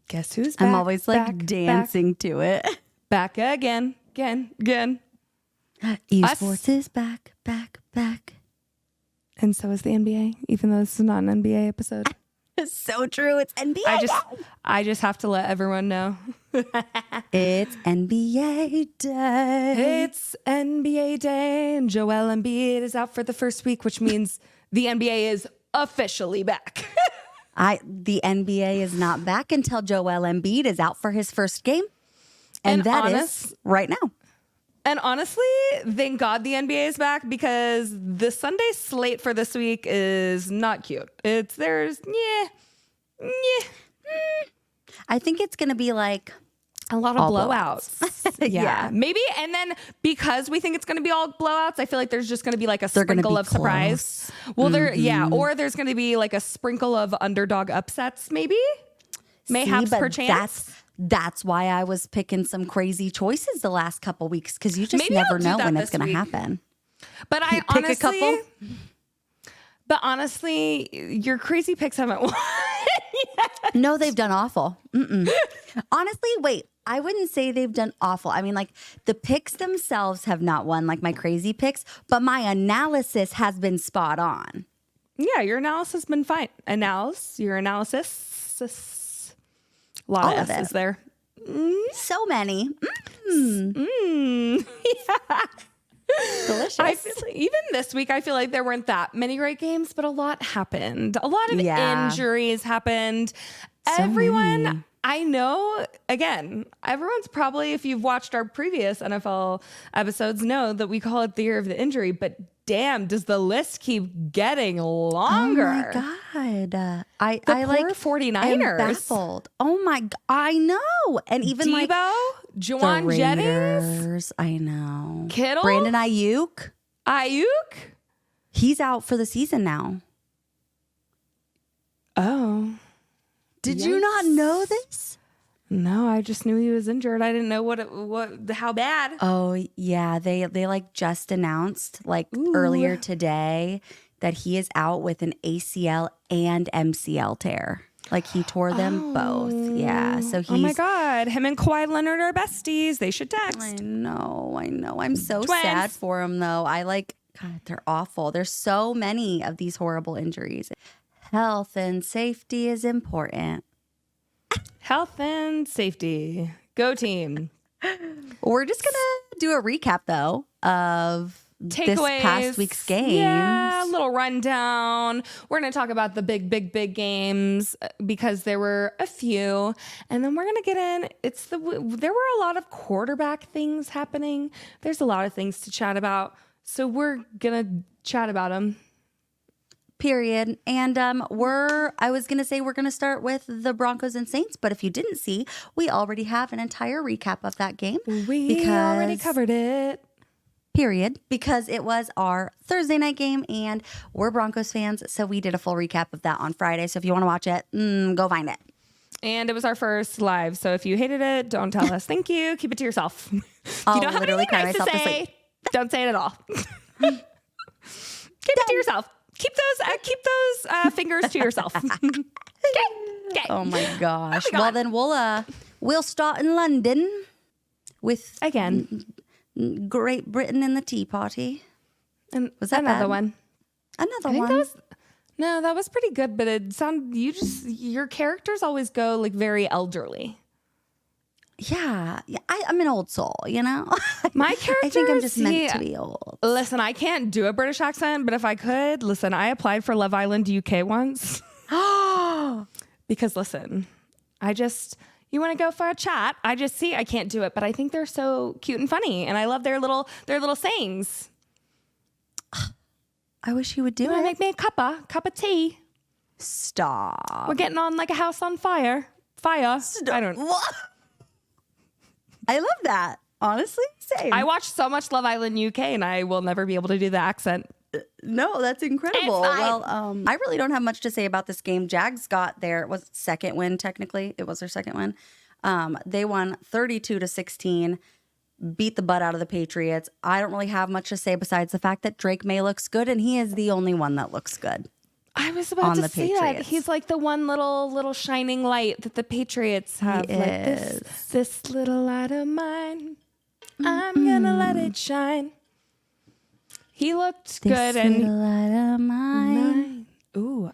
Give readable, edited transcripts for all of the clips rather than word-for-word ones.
Guess who's back? I'm always like dancing to it. Back again. Esports is back. And so is the NBA, even though this is not an NBA episode. It's so true. It's NBA. I just have to let everyone know. It's NBA day. It's NBA day, and Joel Embiid is out for the first week, which means the NBA is officially back. The NBA is not back until Joel Embiid is out for his first game. And that is right now. And honestly, thank God the NBA is back, because the Sunday slate for this week is not cute. I think it's going to be like a lot of blowouts. Yeah. Maybe. And then because we think it's going to be all blowouts, I feel like there's just going to be like a sprinkle of surprise. Well, or there's going to be like a sprinkle of underdog upsets, maybe. Mayhaps, perchance. That's why I was picking some crazy choices the last couple weeks, because you just never know when it's going to happen. But I honestly, honestly, your crazy picks haven't won. No, they've done awful. Honestly, wait, I wouldn't say they've done awful. I mean, like, the picks themselves have not won, like my crazy picks, but my analysis has been spot on. Yeah, your analysis has been fine. Your analysis. A lot of S's there. So many. Yeah. Delicious. I feel like, even this week, I feel like there weren't that many great games, but a lot happened. A lot of injuries happened. Everyone, I know, again, everyone's probably, if you've watched our previous NFL episodes, know that we call it the year of the injury, but damn, does the list keep getting longer. Oh my God. I poor like 49ers. am baffled. Oh my God. I know. And even Debo, like Juwan Jennings, I know. Kittle, Brandon Ayuk. He's out for the season now. Oh. Did you not know this? No, I just knew he was injured. I didn't know how bad. Oh yeah, they like just announced earlier today that he is out with an ACL and MCL tear. Like he tore them both. Yeah, so he's. Oh my God, him and Kawhi Leonard are besties. They should text. I know. I'm so sad for him though. God, they're awful. There's so many of these horrible injuries. Health and safety is important. Health and safety. Go team. We're just going to do a recap, though, of Takeaways. This past week's games. Yeah, a little rundown. We're going to talk about the big games because there were a few. And then we're going to get in. There were a lot of quarterback things happening. There's a lot of things to chat about. So we're going to chat about them. Period. And I was going to say we're going to start with the Broncos and Saints, but if you didn't see, we already have an entire recap of that game. We already covered it. Period. Because it was our Thursday night game and we're Broncos fans, so we did a full recap of that on Friday. So if you want to watch it, go find it. And it was our first live, so if you hated it, don't tell us. Thank you. Keep it to yourself. If I'll you don't have literally anything nice to say, don't say it at all. Keep it to yourself. Keep those fingers to yourself. Okay. Oh my gosh. Well, then we'll start in London with again Great Britain and the Tea Party. And was that another bad? one? Another one. That was pretty good, but it sounded your characters always go like very elderly. Yeah, I'm an old soul, you know? My character, I think I'm just meant to be old. Listen, I can't do a British accent, but if I could, listen, I applied for Love Island UK once. Because listen, you want to go for a chat? I can't do it, but I think they're so cute and funny, and I love their little sayings. I wish you would do it. Make me a cup of tea. Stop. We're getting on like a house on fire. Stop. I don't. What? I love that. Honestly, same. I watched so much Love Island UK, and I will never be able to do the accent. No, that's incredible. Well, I really don't have much to say about this game. Jags got their second win. Technically, it was their second win. They won 32-16, beat the butt out of the Patriots. I don't really have much to say besides the fact that Drake May looks good, and he is the only one that looks good. I was about to say that. He's like the one little shining light that the Patriots have. He like is. this little light of mine, I'm gonna let it shine. He looked good This little light of mine. Ooh,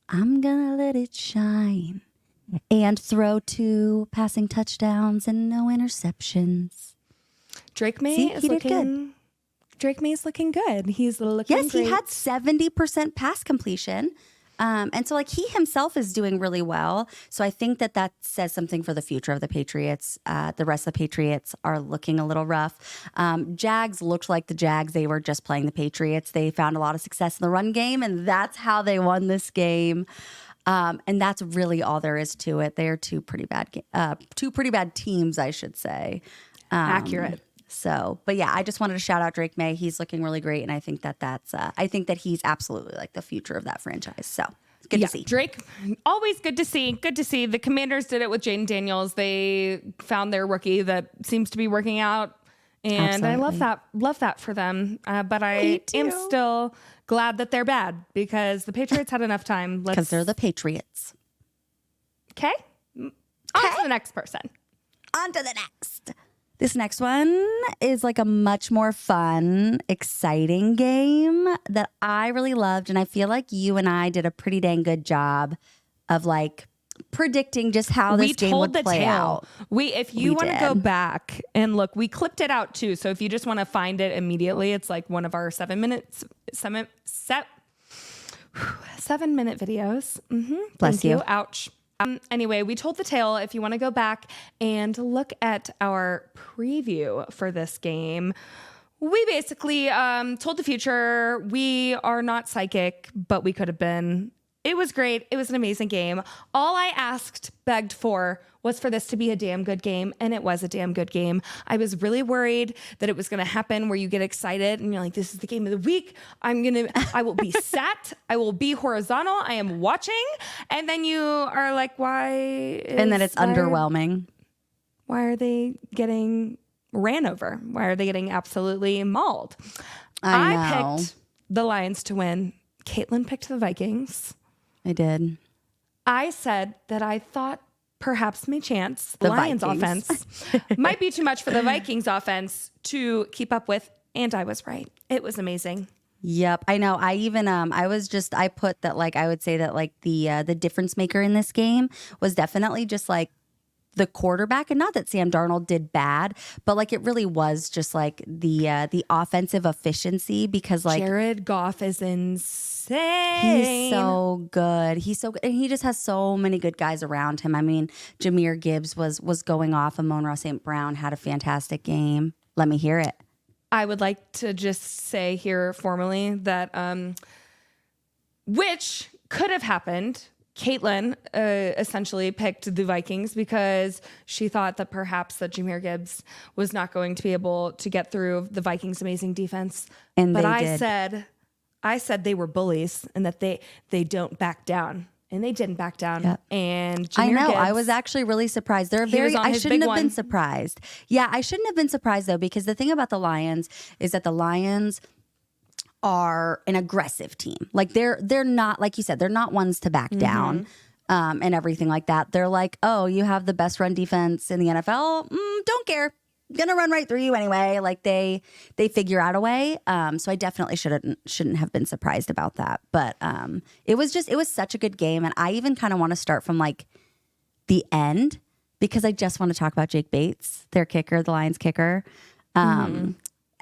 I'm gonna let it shine. And throw 2 passing touchdowns and no interceptions. Drake May See, is he did looking good. Drake May is looking good. He's looking Yes, great. he had 70% pass completion. And so like he himself is doing really well. So I think that says something for the future of the Patriots. The rest of the Patriots are looking a little rough. Jags looked like the Jags. They were just playing the Patriots. They found a lot of success in the run game, and that's how they won this game. And that's really all there is to it. They are two pretty bad teams, I should say. Accurate. So, but yeah, I just wanted to shout out Drake May. He's looking really great, and I think I think that he's absolutely like the future of that franchise. So it's good to see. Drake, always good to see. Good to see. The Commanders did it with Jayden Daniels. They found their rookie that seems to be working out, and Absolutely. I love that for them. But I am still glad that they're bad because the Patriots had enough time. Because they're the Patriots. Okay. On to the next person. On to the next. This next one is like a much more fun, exciting game that I really loved. And I feel like you and I did a pretty dang good job of like predicting just how this game would play out. If you want to go back and look, we clipped it out too. So if you just want to find it immediately, it's like one of our 7-minute videos. Bless you. Ouch. Anyway, we told the tale. If you want to go back and look at our preview for this game, we basically told the future. We are not psychic, but we could have been. It was great. It was an amazing game. All I begged for was for this to be a damn good game, and it was a damn good game. I was really worried that it was going to happen where you get excited and you're like, this is the game of the week. I will be sat. I will be horizontal. I am watching. And then you are like, and then it's underwhelming. Why are they getting ran over? Why are they getting absolutely mauled? I picked the Lions to win. Caitlin picked the Vikings. I did. I said that I thought perhaps my chance, the Lions offense, might be too much for the Vikings offense to keep up with. And I was right. It was amazing. Yep. I know. I even, I put that, like, I would say that like the difference maker in this game was definitely just like the quarterback, and not that Sam Darnold did bad, but like it really was just like the offensive efficiency, because like Jared Goff is insane. He's so good. He's so good. And he just has so many good guys around him. I mean, Jahmyr Gibbs was going off. Amon-Ra St. Brown had a fantastic game. Let me hear it. I would like to just say here formally that which could have happened. Caitlin essentially picked the Vikings because she thought that perhaps that Jahmyr Gibbs was not going to be able to get through the Vikings' amazing defense. But I said they were bullies and that they don't back down. And they didn't back down. Yep. And Jahmyr I know. Gibbs, I was actually really surprised. I shouldn't have been surprised. Yeah, I shouldn't have been surprised though, because the thing about the Lions is that the Lions are an aggressive team. Like they're not, like you said, they're not ones to back down and everything like that. They're like, oh, you have the best run defense in the NFL. Don't care. Gonna run right through you anyway. Like they figure out a way. So I definitely shouldn't have been surprised about that. But it was such a good game. And I even kind of want to start from like the end, because I just want to talk about Jake Bates, their kicker, the Lions kicker.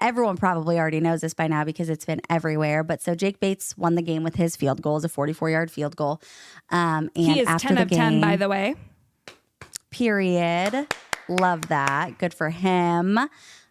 Everyone probably already knows this by now because it's been everywhere. But so Jake Bates won the game with his field goal, a 44-yard field goal. And he is after 10 the of game, 10, by the way. Period. Love that. Good for him.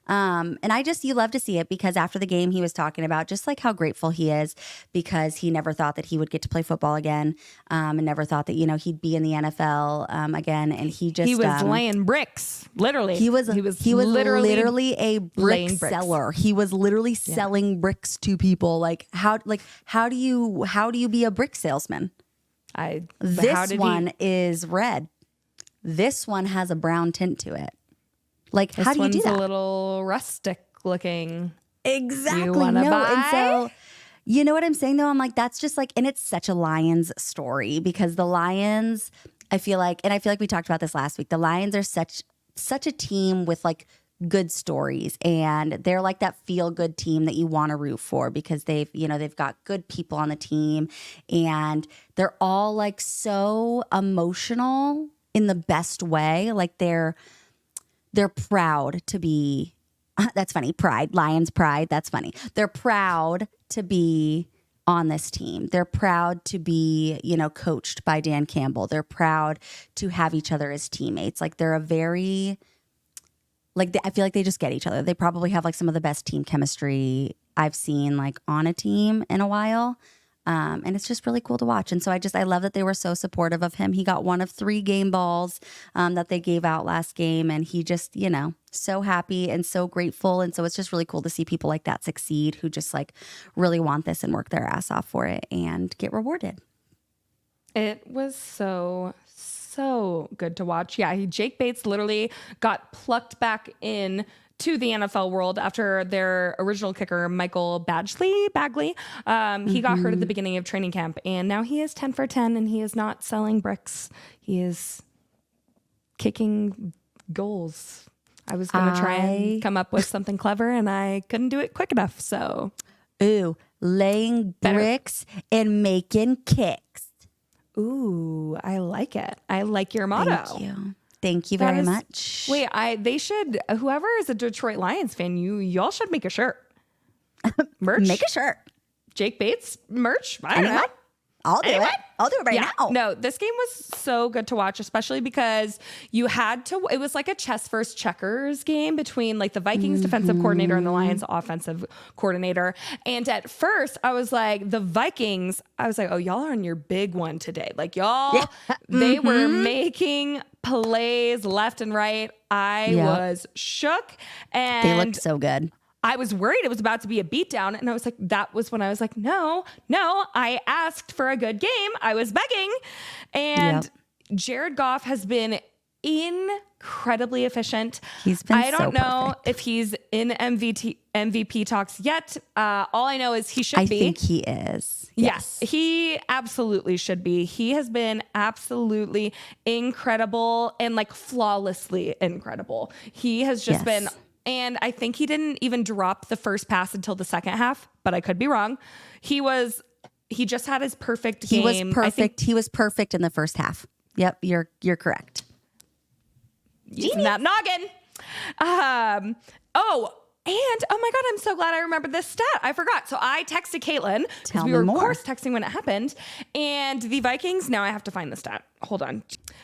And you love to see it, because after the game he was talking about just like how grateful he is, because he never thought that he would get to play football again, and never thought that, he'd be in the NFL again. And he was laying bricks, literally. He was literally a brick seller. He was literally selling bricks to people. How do you be a brick salesman? This one is red. This one has a brown tint to it. How do you do that? A little rustic looking. Exactly. You wanna buy? And so, You know what I'm saying, though? I'm like, that's just like, and it's such a Lions story because the Lions, I feel like we talked about this last week. The Lions are such a team with like good stories, and they're like that feel good team that you want to root for because they've got good people on the team, and they're all like so emotional in the best way. Like they're proud to be, that's funny. Pride, Lions pride. That's funny. They're proud to be on this team. They're proud to be, coached by Dan Campbell. They're proud to have each other as teammates. Like they're a very, like I feel like they just get each other. They probably have like some of the best team chemistry I've seen like on a team in a while. And it's just really cool to watch. And so I love that they were so supportive of him. He got one of 3 game balls that they gave out last game. And he just, so happy and so grateful. And so it's just really cool to see people like that succeed who just like really want this and work their ass off for it and get rewarded. It was so good to watch. Yeah, Jake Bates literally got plucked back in to the NFL world after their original kicker, Michael Bagley. He got hurt at the beginning of training camp, and now he is 10 for 10, and he is not selling bricks. He is kicking goals. I was going to try and come up with something clever, and I couldn't do it quick enough. So, laying bricks and making kicks. Ooh, I like it. I like your motto. Thank you very much. Wait, they should, whoever is a Detroit Lions fan, y'all should make a shirt. Merch. Make a shirt. Jake Bates merch. I don't know. I'll do it. I'll do it right now. No, this game was so good to watch, especially because you had to, it was like a chess versus checkers game between like the Vikings defensive coordinator and the Lions offensive coordinator. And at first I was like, the Vikings, I was like, oh, y'all are on your big one today. Like y'all, they were making plays left and right. I was shook, and they looked so good. I was worried it was about to be a beatdown. And I was like, that was when I was like, no, I asked for a good game. I was begging. And Jared Goff has been incredibly efficient. He's been I don't know if he's in MVP talks yet. All I know is he should be. I think he is. Yes, he absolutely should be. He has been absolutely incredible and like flawlessly incredible. He has just been. And I think he didn't even drop the first pass until the second half, but I could be wrong. He just had his perfect game. He was perfect. He was perfect in the first half. Yep, you're correct. Using that noggin. And oh my God, I'm so glad I remembered this stat. I forgot. So I texted Caitlin because we were of course texting when it happened. And the Vikings, now I have to find the stat. Hold on.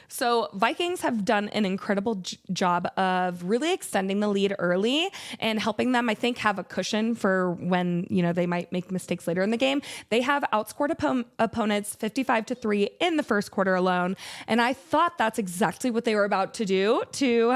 So Vikings have done an incredible job of really extending the lead early and helping them, I think, have a cushion for when, they might make mistakes later in the game. They have outscored opponents 55-3 in the first quarter alone. And I thought that's exactly what they were about to do to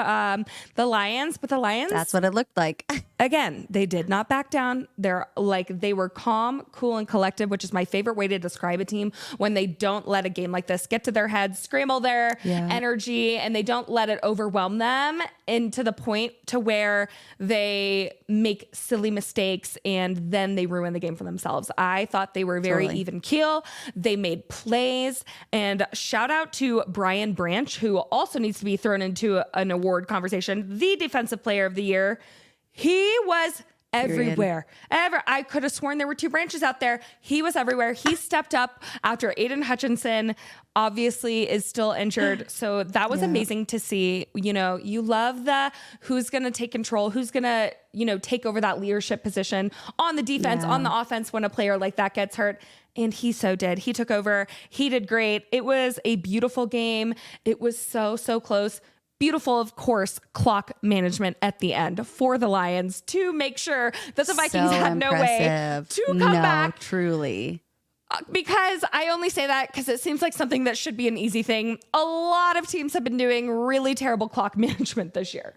the Lions. But the Lions... That's what it looked like. Again, they did not back down. They were calm, cool, and collected, which is my favorite way to describe a team when they don't let a game like this get to their heads, scramble their energy, and they don't let it overwhelm them into the point to where they make silly mistakes and then they ruin the game for themselves. I thought they were very even keel. They made plays, and shout out to Brian Branch, who also needs to be thrown into an award conversation, the defensive player of the year. He was everywhere. I could have sworn there were 2 branches out there. He was everywhere. He stepped up after Aiden Hutchinson obviously is still injured. So that was amazing to see. You love the who's going to take control, who's going to, take over that leadership position on the defense, on the offense when a player like that gets hurt. And he so did. He took over. He did great. It was a beautiful game. It was so close. Beautiful, of course, clock management at the end for the Lions to make sure that the Vikings had no way to come back. Truly. Because I only say that because it seems like something that should be an easy thing. A lot of teams have been doing really terrible clock management this year.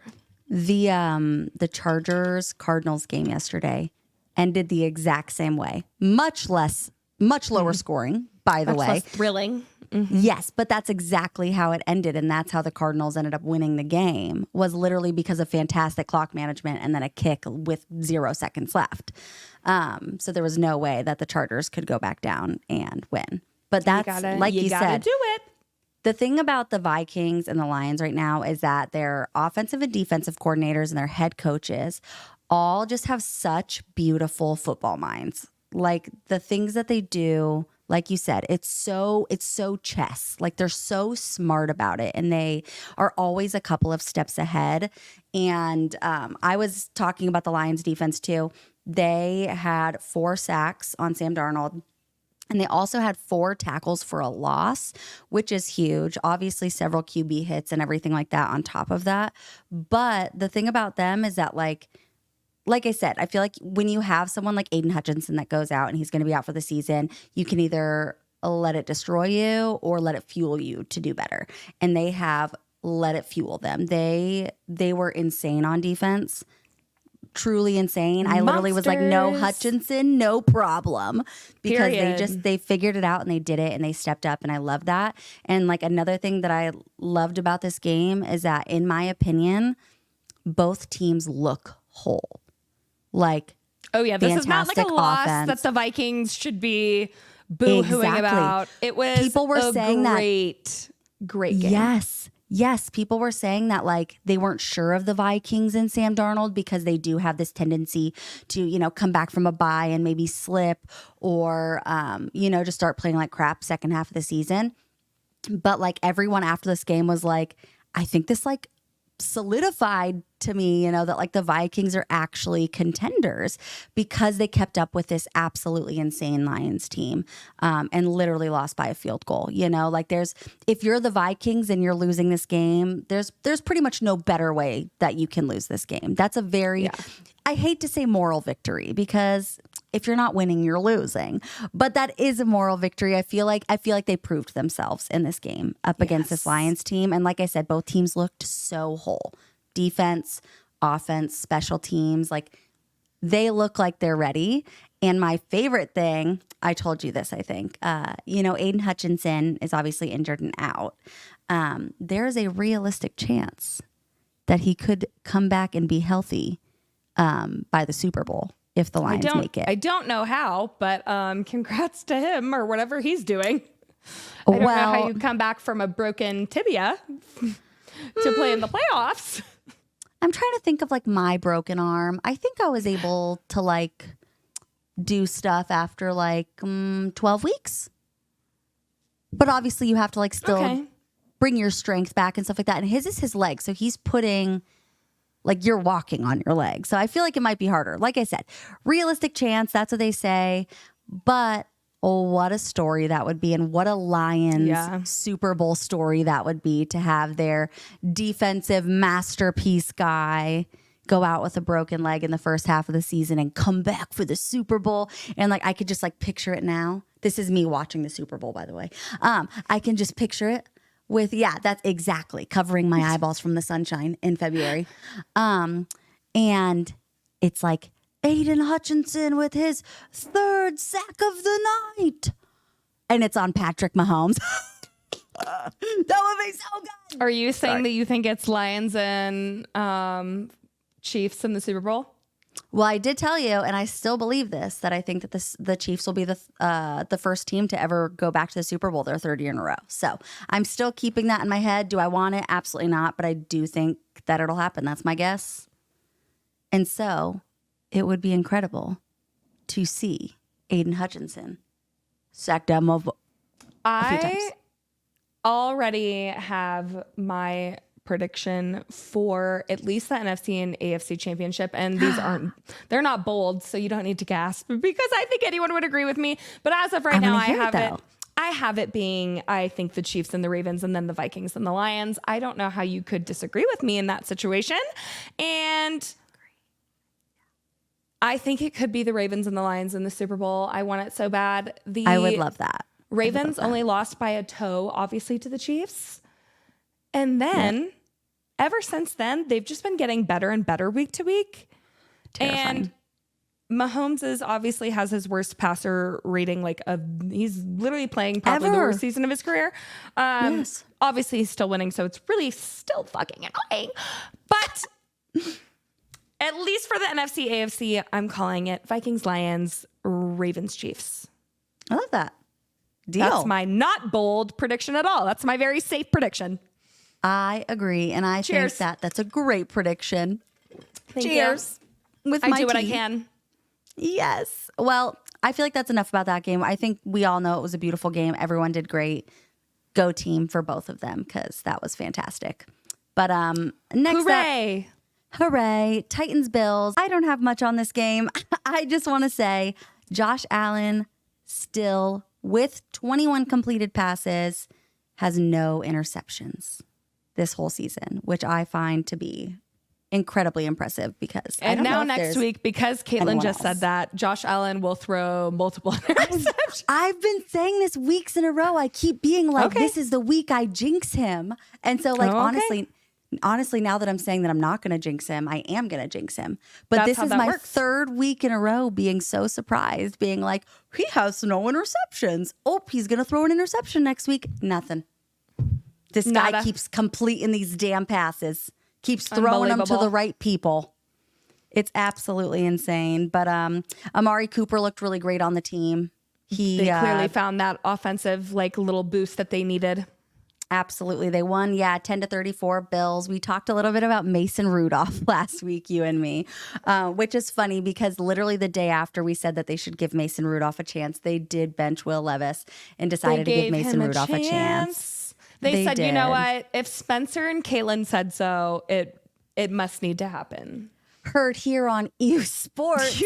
The Chargers-Cardinals game yesterday ended the exact same way. Much lower scoring, by the way. Less thrilling. Mm-hmm. Yes, but that's exactly how it ended, and that's how the Cardinals ended up winning the game, was literally because of fantastic clock management and then a kick with 0 seconds left. So there was no way that the Chargers could go back down and win. But that's, like you said, do it. The thing about the Vikings and the Lions right now is that their offensive and defensive coordinators and their head coaches all just have such beautiful football minds. Like the things that they do, like you said, it's so chess. Like they're so smart about it, and they are always a couple of steps ahead. And I was talking about the Lions defense too. They had 4 sacks on Sam Darnold. And they also had 4 tackles for a loss, which is huge. Obviously, several QB hits and everything like that on top of that. But the thing about them is that, like I said, I feel like when you have someone like Aiden Hutchinson that goes out and he's going to be out for the season, you can either let it destroy you or let it fuel you to do better. And they have let it fuel them. They were insane on defense. Truly insane. I literally was like, no Hutchinson, no problem, because they figured it out and they did it and they stepped up, and I love that. And like another thing that I loved about this game is that, in my opinion, both teams look whole. Like, oh yeah, this is not like a loss that the Vikings should be boo-hooing about. It was people were saying great game. Yes, people were saying that like they weren't sure of the Vikings and Sam Darnold because they do have this tendency to, you know, come back from a bye and maybe slip or, just start playing like crap second half of the season. But like everyone after this game was like, I think this like solidified to me, that like the Vikings are actually contenders because they kept up with this absolutely insane Lions team and literally lost by a field goal. Like if you're the Vikings and you're losing this game, there's pretty much no better way that you can lose this game. That's a very, I hate to say moral victory because if you're not winning, you're losing. But that is a moral victory. I feel like they proved themselves in this game up against this Lions team. And like I said, both teams looked so whole. Defense, offense, special teams, like they look like they're ready. And my favorite thing, I told you this, I think, Aiden Hutchinson is obviously injured and out. There is a realistic chance that he could come back and be healthy by the Super Bowl if the Lions make it. I don't know how, but congrats to him or whatever he's doing. I don't know how you come back from a broken tibia to play in the playoffs. I'm trying to think of like my broken arm. I think I was able to like do stuff after like 12 weeks. But obviously you have to like still bring your strength back and stuff like that. And his is his leg. So he's putting like you're walking on your leg. So I feel like it might be harder. Like I said, realistic chance. That's what they say. But what a story that would be. And what a Lions Super Bowl story that would be to have their defensive masterpiece guy go out with a broken leg in the first half of the season and come back for the Super Bowl. And like, I could just like picture it now. This is me watching the Super Bowl, by the way. I can just picture it with, that's exactly covering my eyeballs from the sunshine in February. And it's like, Aiden Hutchinson with his 3rd sack of the night. And it's on Patrick Mahomes. That would be so good. Are you saying that you think it's Lions and Chiefs in the Super Bowl? Well, I did tell you, and I still believe this, that I think that the Chiefs will be the first team to ever go back to the Super Bowl their 3rd year in a row. So I'm still keeping that in my head. Do I want it? Absolutely not. But I do think that it'll happen. That's my guess. And so it would be incredible to see Aiden Hutchinson sack down a few times. I already have my prediction for at least the NFC and AFC championship, and they're not bold, so you don't need to gasp because I think anyone would agree with me. But as of right now, I have it being, I think the Chiefs and the Ravens and then the Vikings and the Lions. I don't know how you could disagree with me in that situation. And I think it could be the Ravens and the Lions in the Super Bowl. I want it so bad. I would love that. Ravens only lost by a toe, obviously, to the Chiefs. And then, ever since then, they've just been getting better and better week to week. Terrifying. And Mahomes obviously has his worst passer rating. He's literally playing probably the worst season of his career. Obviously, he's still winning, so it's really still fucking annoying. But At least for the NFC, AFC, I'm calling it Vikings, Lions, Ravens, Chiefs. I love that. Deal. That's my not bold prediction at all. That's my very safe prediction. I agree. And I think that's a great prediction. Cheers. With I my do what I tea. can. Yes. Well, I feel like that's enough about that game. I think we all know it was a beautiful game. Everyone did great. Go team for both of them because that was fantastic. But next Hooray. Hooray. Titans, Bills. I don't have much on this game. I just want to say Josh Allen still with 21 completed passes has no interceptions this whole season, which I find to be incredibly impressive because and now next week, because Caitlin just said that, Josh Allen will throw multiple interceptions. I've been saying this weeks in a row. I keep being like, this is the week I jinx him. And so like, honestly, now that I'm saying that I'm not going to jinx him, I am going to jinx him. But this is my third week in a row being so surprised, being like, he has no interceptions. Oh, he's going to throw an interception next week. Nothing. This guy keeps completing these damn passes. Keeps throwing them to the right people. It's absolutely insane. But Amari Cooper looked really great on the team. They clearly found that offensive like little boost that they needed. Absolutely. They won, 10-34 Bills. We talked a little bit about Mason Rudolph last week, you and me, which is funny because literally the day after we said that they should give Mason Rudolph a chance, they did bench Will Levis and decided to give Mason Rudolph a chance. They said, you know what? If Spencer and Caitlin said so, it must need to happen. Heard here on EU Sports.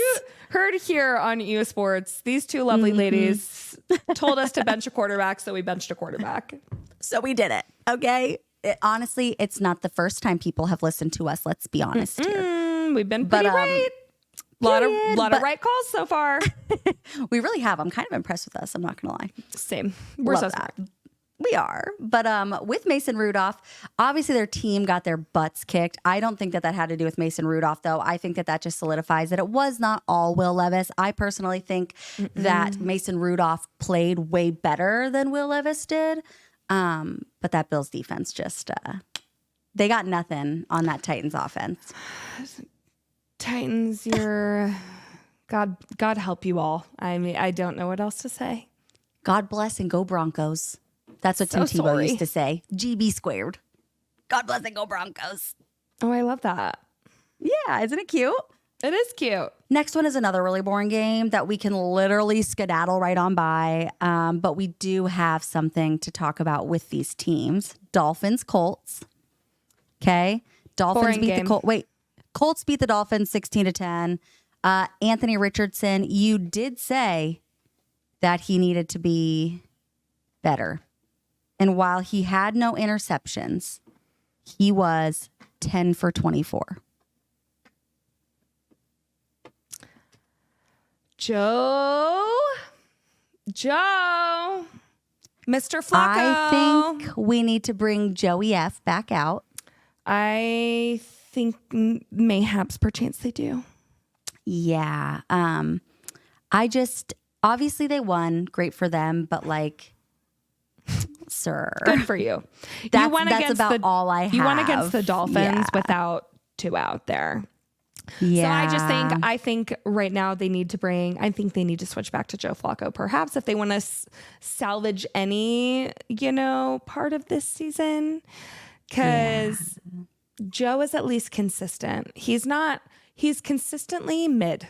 Heard here on EU Sports. These two lovely ladies told us to bench a quarterback, so we benched a quarterback. So we did it. Okay. Honestly, it's not the first time people have listened to us. Let's be honest here. We've been pretty right. Lot of right calls so far. We really have. I'm kind of impressed with us. I'm not going to lie. Same. We're so smart. We are. But with Mason Rudolph, obviously their team got their butts kicked. I don't think that had to do with Mason Rudolph, though. I think that just solidifies that it was not all Will Levis. I personally think that Mason Rudolph played way better than Will Levis did. But that Bills defense just, they got nothing on that Titans offense. Titans, you're, God help you all. I mean, I don't know what else to say. God bless and go Broncos. That's what Tim Tebow used to say. GB squared. God bless and go Broncos. Oh, I love that. Yeah, isn't it cute? It is cute. Next one is another really boring game that we can literally skedaddle right on by. But we do have something to talk about with these teams. Dolphins, Colts. Okay. Dolphins beat the Colts. Wait, Colts beat the Dolphins 16-10. Anthony Richardson, you did say that he needed to be better. And while he had no interceptions, he was 10 for 24. Joe, Mr. Flacco. I think we need to bring Joey F back out. I think mayhaps perchance they do. Yeah. Obviously they won. Great for them. But like, sir. Good for you. That's about all I have. You won against the Dolphins without Tua out there. Yeah. So I think right now they need to switch back to Joe Flacco, perhaps if they want to salvage any, part of this season, because Joe is at least consistent. He's consistently mid,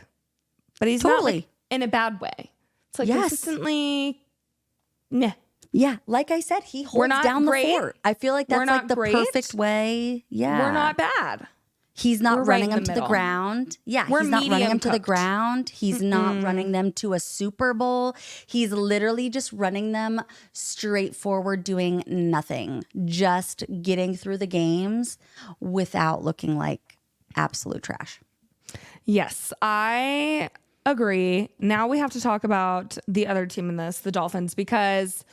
but he's not like, in a bad way. It's like consistently, meh. Yeah, like I said, he holds down the fort. I feel like that's like the perfect way. Yeah. We're not bad. He's not running them to the ground. Yeah, he's not running them to the ground. He's not running them to a Super Bowl. He's literally just running them straight forward, doing nothing, just getting through the games without looking like absolute trash. Yes, I agree. Now we have to talk about the other team in this, the Dolphins, because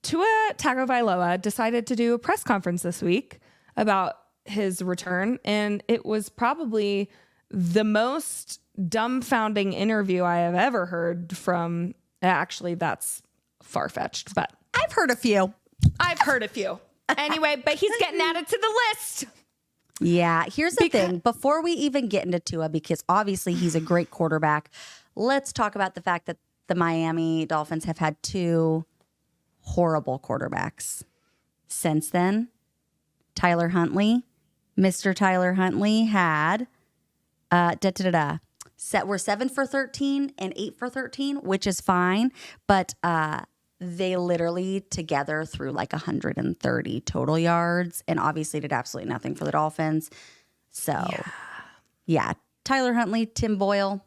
Tua Tagovailoa decided to do a press conference this week about his return, and it was probably the most dumbfounding interview I have ever heard from. Actually, that's far-fetched, but I've heard a few. Anyway, but he's getting added to the list. Yeah. Here's the thing. Before we even get into Tua, because obviously he's a great quarterback, let's talk about the fact that the Miami Dolphins have had 2 horrible quarterbacks since then. Tyler Huntley, Mr. Tyler Huntley had we're 7 for 13 and 8 for 13, which is fine, but they literally together threw like 130 total yards and obviously did absolutely nothing for the Dolphins. So, yeah. Tyler Huntley, Tim Boyle,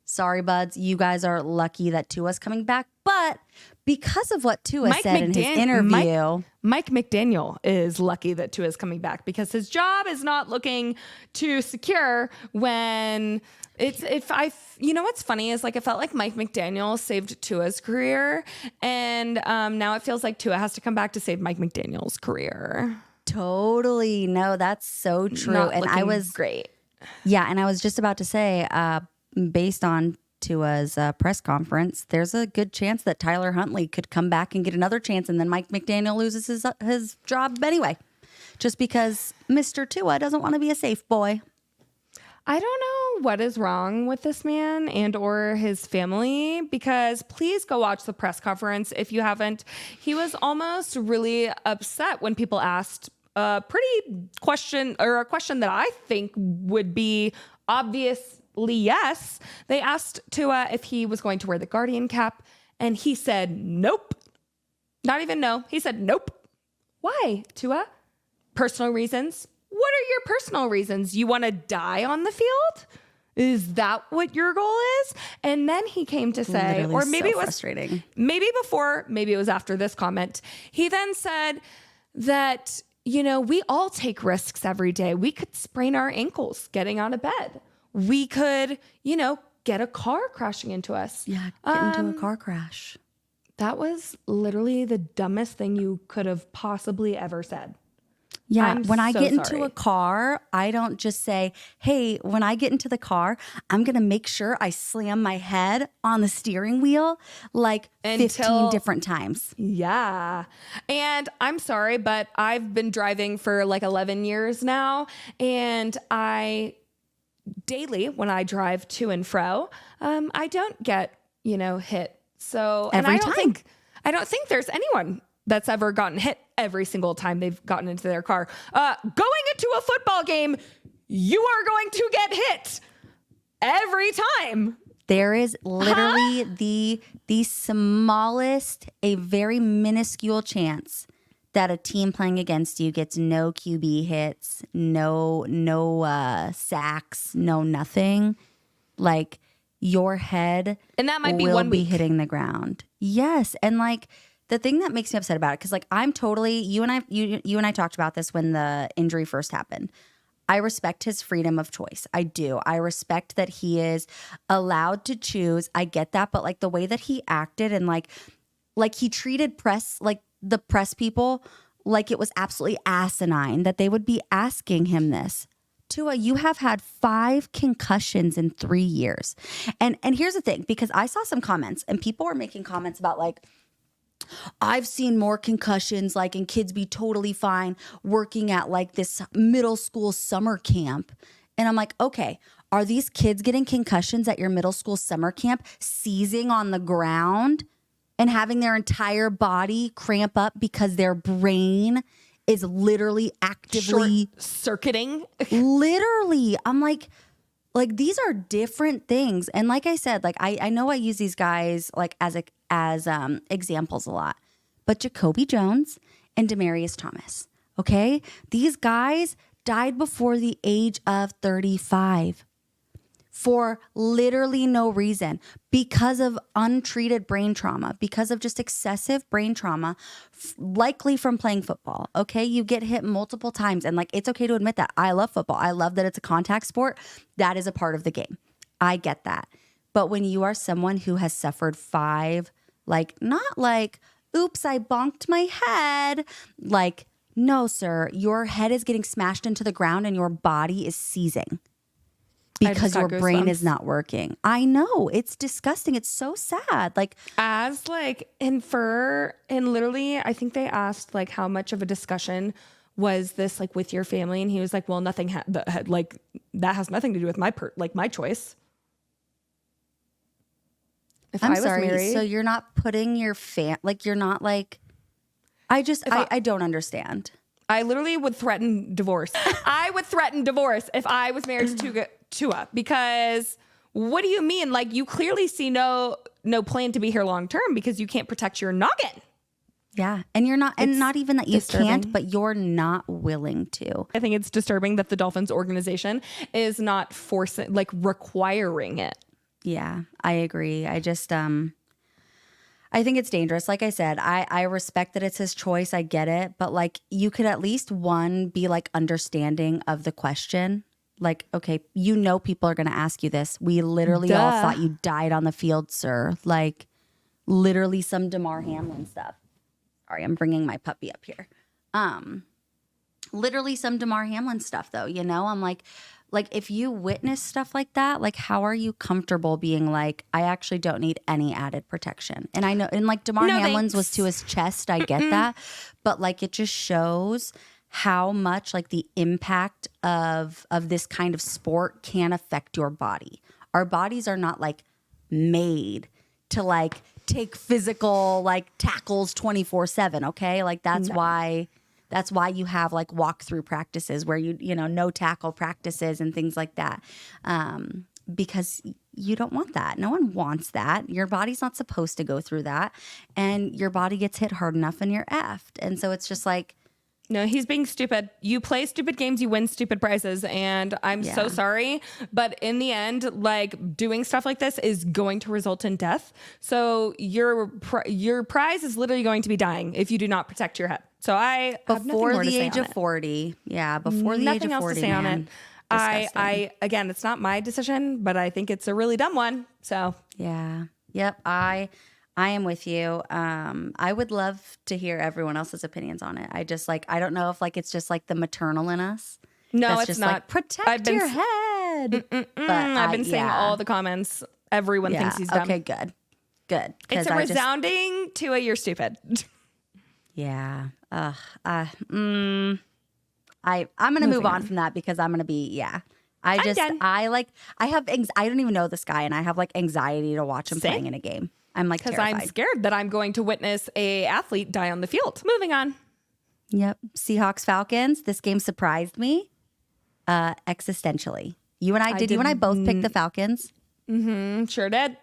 sorry, buds. You guys are lucky that Tua's coming back. But because of what Tua said in his interview... Mike McDaniel is lucky that Tua is coming back because his job is not looking too secure when... you know what's funny is like it felt like Mike McDaniel saved Tua's career, and now it feels like Tua has to come back to save Mike McDaniel's career. Totally, no, that's so true. Not and I was great. Yeah, and I was just about to say, based on Tua's press conference, there's a good chance that Tyler Huntley could come back and get another chance, and then Mike McDaniel loses his job anyway, just because Mr. Tua doesn't want to be a safe boy. I don't know what is wrong with this man and or his family, because please go watch the press conference if you haven't. He was almost really upset when people asked a question that I think would be obviously yes. They asked Tua if he was going to wear the Guardian cap, and he said nope. Not even no. He said nope. Why, Tua? Personal reasons. What are your personal reasons? You want to die on the field? Is that what your goal is? And then he came to say, literally, or maybe so it was frustrating. Maybe before, maybe it was after this comment. He then said that, we all take risks every day. We could sprain our ankles getting out of bed. We could, get a car crashing into us. Yeah, get into a car crash. That was literally the dumbest thing you could have possibly ever said. Yeah, when I get into a car, I don't just say, hey, when I get into the car, I'm going to make sure I slam my head on the steering wheel like 15 different times. Yeah. And I'm sorry, but I've been driving for like 11 years now. And daily, when I drive to and fro, I don't get, hit. So, and I don't think there's anyone that's ever gotten hit every single time they've gotten into their car. Going into a football game, you are going to get hit every time. There is literally the smallest, a very minuscule chance that a team playing against you gets no QB hits, no sacks, no nothing. Like your head, and that might be will be hitting the ground. Yes, and like. The thing that makes me upset about it, because like I'm totally, you and I talked about this when the injury first happened. I respect his freedom of choice. I do. I respect that he is allowed to choose. I get that, but like the way that he acted and like he treated the press people like it was absolutely asinine that they would be asking him this. Tua, you have had 5 concussions in 3 years, and here's the thing, because I saw some comments and people were making comments about like. I've seen more concussions, like, and kids be totally fine working at like this middle school summer camp. And I'm like, okay, are these kids getting concussions at your middle school summer camp, seizing on the ground and having their entire body cramp up because their brain is literally actively circuiting? Literally. I'm like these are different things. And like I said, like I know I use these guys like as examples a lot, but Jacoby Jones and Demaryius Thomas, okay? These guys died before the age of 35 for literally no reason, because of untreated brain trauma, because of just excessive brain trauma, likely from playing football. Okay, you get hit multiple times, and like it's okay to admit that. I love football. I love that it's a contact sport. That is a part of the game. I get that. But when you are someone who has suffered 5, like not like, oops, I bonked my head, like, no, sir, your head is getting smashed into the ground and your body is seizing. Because your brain is not working. I know. It's disgusting. It's so sad. Like literally, I think they asked like how much of a discussion was this like with your family? And he was like, well, nothing like that has nothing to do with my choice. If I'm sorry, married, so you're not putting your you're not like, I don't understand. I literally would threaten divorce. I would threaten divorce if I was married to Tua, because what do you mean? Like, you clearly see no plan to be here long term because you can't protect your noggin. Yeah. And you're not, and not even that you can't, but you're not willing to. I think it's disturbing that the Dolphins organization is not requiring it. Yeah, I agree. I just, I think it's dangerous. Like I said, I respect that it's his choice. I get it. But like, you could at least be like understanding of the question. Like, okay, people are going to ask you this. We literally all thought you died on the field, sir. Like, literally some Damar Hamlin stuff. Sorry, I'm bringing my puppy up here. Literally some Damar Hamlin stuff, though. I'm like, if you witness stuff like that, like, how are you comfortable being like, I actually don't need any added protection? And I know, and like Damar Hamlin's was to his chest. I get that. But like, it just shows how much like the impact of this kind of sport can affect your body. Our bodies are not like made to like take physical like tackles 24/7. Okay. Like that's why you have like walkthrough practices where no tackle practices and things like that. Because you don't want that. No one wants that. Your body's not supposed to go through that. And your body gets hit hard enough and you're effed. And so it's just like, no, he's being stupid. You play stupid games, you win stupid prizes. And I'm so sorry. But in the end, like, doing stuff like this is going to result in death. So your prize is literally going to be dying if you do not protect your head. So before the age of 40. Yeah, before the age of 40. Nothing else to say on it. I again, it's not my decision, but I think it's a really dumb one. So yeah. Yep. I am with you. I would love to hear everyone else's opinions on it. I just I don't know if like it's just like the maternal in us. No, that's it's just not. Like, protect your head. But I've been seeing all the comments. Everyone thinks he's dumb. Okay, good. It's a resounding Tua, you're stupid. Yeah. I'm gonna move on from that because I'm gonna be I don't even know this guy and I have like anxiety to watch him playing in a game. I'm like terrified. I'm scared that I'm going to witness a athlete die on the field. Moving on. Yep. Seahawks Falcons. This game surprised me existentially. You and I both pick the Falcons? Mm-hmm. Sure did.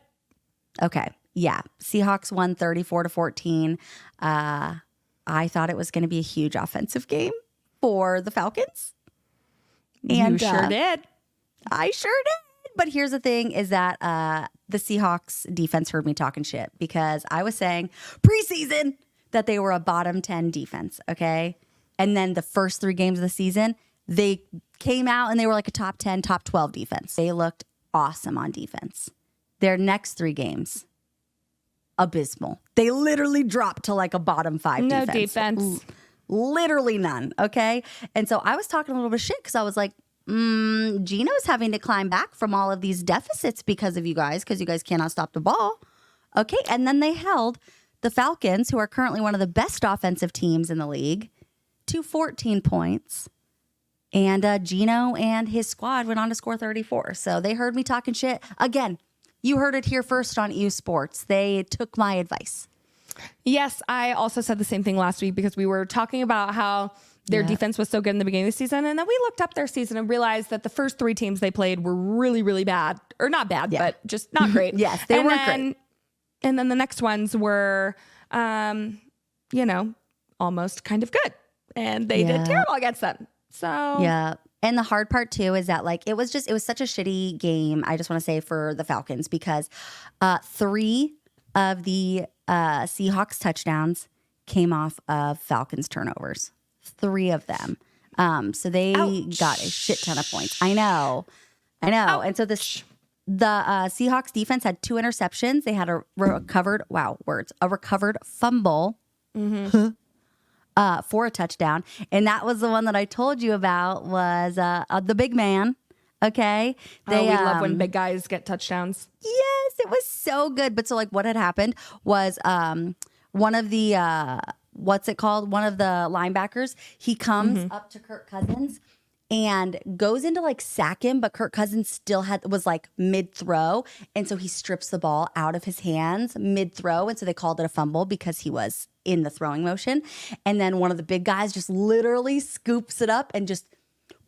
Okay. Yeah. Seahawks won 34-14. I thought it was going to be a huge offensive game for the Falcons. And you sure did. I sure did. But here's the thing is that the Seahawks defense heard me talking shit because I was saying preseason that they were a bottom 10 defense, okay? And then the first 3 games of the season, they came out and they were like a top 10, top 12 defense. They looked awesome on defense. Their next 3 games, abysmal. They literally dropped to like a bottom 5 defense. No defense. Literally none, okay? And so I was talking a little bit of shit because I was like, Gino's having to climb back from all of these deficits because of you guys, because you guys cannot stop the ball. Okay, and then they held the Falcons, who are currently one of the best offensive teams in the league, to 14 points. And Gino and his squad went on to score 34. So they heard me talking shit. Again, you heard it here first on EU Sports. They took my advice. Yes, I also said the same thing last week because we were talking about how their defense was so good in the beginning of the season. And then we looked up their season and realized that the first 3 teams they played were really, really bad. Or not bad, but just not great. Yes, they weren't great. And then the next ones were, almost kind of good. And they did terrible against them. So yeah. And the hard part too is that like it was such a shitty game. I just want to say for the Falcons because 3 of the Seahawks touchdowns came off of Falcons turnovers. 3 of them. So they got a shit ton of points. I know. Ouch. And so the Seahawks defense had 2 interceptions. They had a recovered fumble for a touchdown. And that was the one that I told you about was the big man. Okay. We love when big guys get touchdowns. Yes, it was so good. But so like what had happened was one of the what's it called? One of the linebackers. He comes up to Kirk Cousins and goes into like sack him, but Kirk Cousins still was like mid-throw. And so he strips the ball out of his hands mid-throw. And so they called it a fumble because he was in the throwing motion. And then one of the big guys just literally scoops it up and just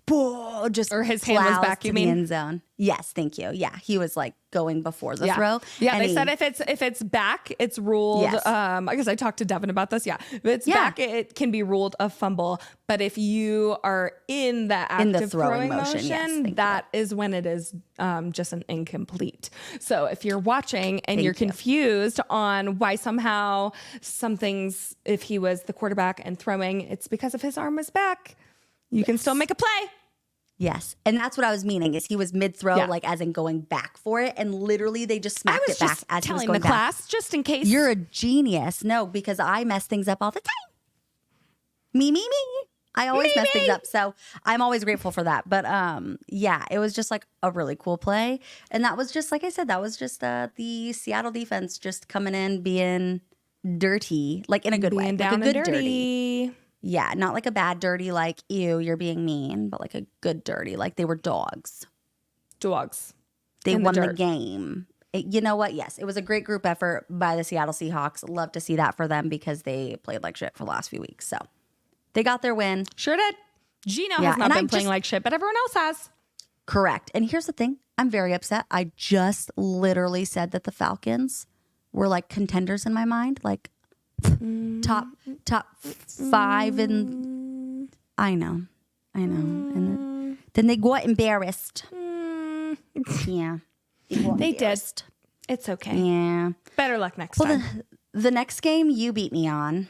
or his hand was back, you mean? The end zone. Yes, thank you. Yeah, he was like going before the throw. Yeah, they said if it's back, it's ruled. Yes. I guess I talked to Devin about this. Yeah, if it's back, it can be ruled a fumble. But if you are in the active throwing motion, that is when it is just an incomplete. So if you're watching and you're confused on why somehow something's, if he was the quarterback and throwing, it's because if his arm was back. You can still make a play. Yes. And that's what I was meaning is he was mid-throw, like as in going back for it. And literally they just smacked it back as he was going back. Class, just in case. You're a genius. No, because I mess things up all the time. Me. I always mess things up. So I'm always grateful for that. But yeah, it was just like a really cool play. And that was just, like I said, that was just the Seattle defense just coming in, being dirty, like in a good way. Down like a good dirty. Yeah, not like a bad dirty, like, ew, you're being mean, but like a good dirty, like they were dogs. They won the game. You know what? Yes, it was a great group effort by the Seattle Seahawks. Love to see that for them because they played like shit for the last few weeks. So they got their win. Sure did. Gino has not been playing like shit, but everyone else has. Correct. And here's the thing. I'm very upset. I just literally said that the Falcons were like contenders in my mind. Like, top 5 and I know and then they got embarrassed. Yeah, they did. It's okay. Yeah, better luck next time. The next game you beat me on,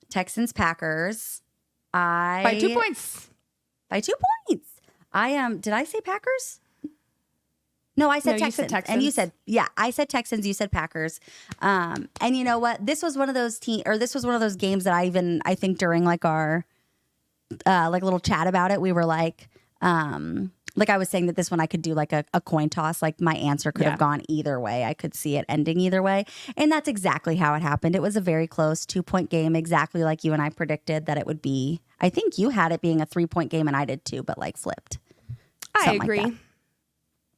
Texans Packers. By 2 points. Did I say Packers? No, I said Texans. You said Texans. And you said, I said Texans, you said Packers. And you know what? This was one of those games that I think during like our like little chat about it, we were like I was saying that this one I could do like a coin toss. Like my answer could have gone either way. I could see it ending either way. And that's exactly how it happened. It was a very close 2-point game, exactly like you and I predicted that it would be. I think you had it being a 3-point game and I did too, but like flipped. I agree. Like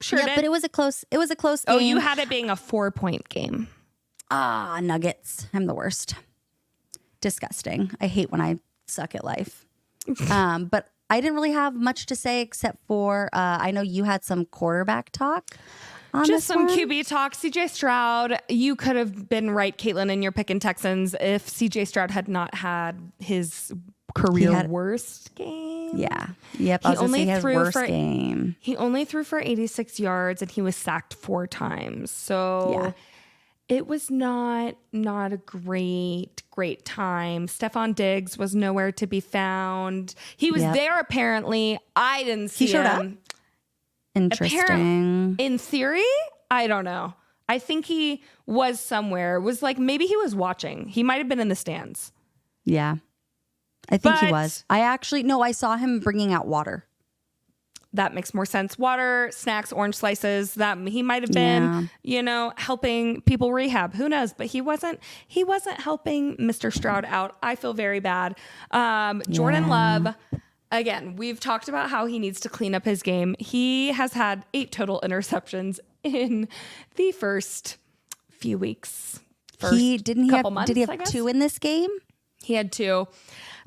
sure, yeah, but it was a close game. Oh, you had it being a 4-point game. Nuggets. I'm the worst. Disgusting. I hate when I suck at life. But I didn't really have much to say except for I know you had some quarterback talk. Just some QB talk. CJ Stroud, you could have been right, Caitlin, in your pick in Texans if CJ Stroud had not had his career worst game. Yeah. Yep. I was going to say his worst game. He only threw for 86 yards and he was sacked 4 times. So it was not a great time. Stephon Diggs was nowhere to be found. He was there apparently. I didn't see him. He showed up? Interesting. In theory, I don't know. I think he was somewhere. It was like maybe he was watching. He might have been in the stands. Yeah. I think he was. I saw him bringing out water. That makes more sense. Water, snacks, orange slices. That he might have been, helping people rehab. Who knows? But he wasn't helping Mr. Stroud out. I feel very bad. Jordan Love, again, we've talked about how he needs to clean up his game. He has had 8 total interceptions in the first few weeks. Did he have 2 in this game? He had 2.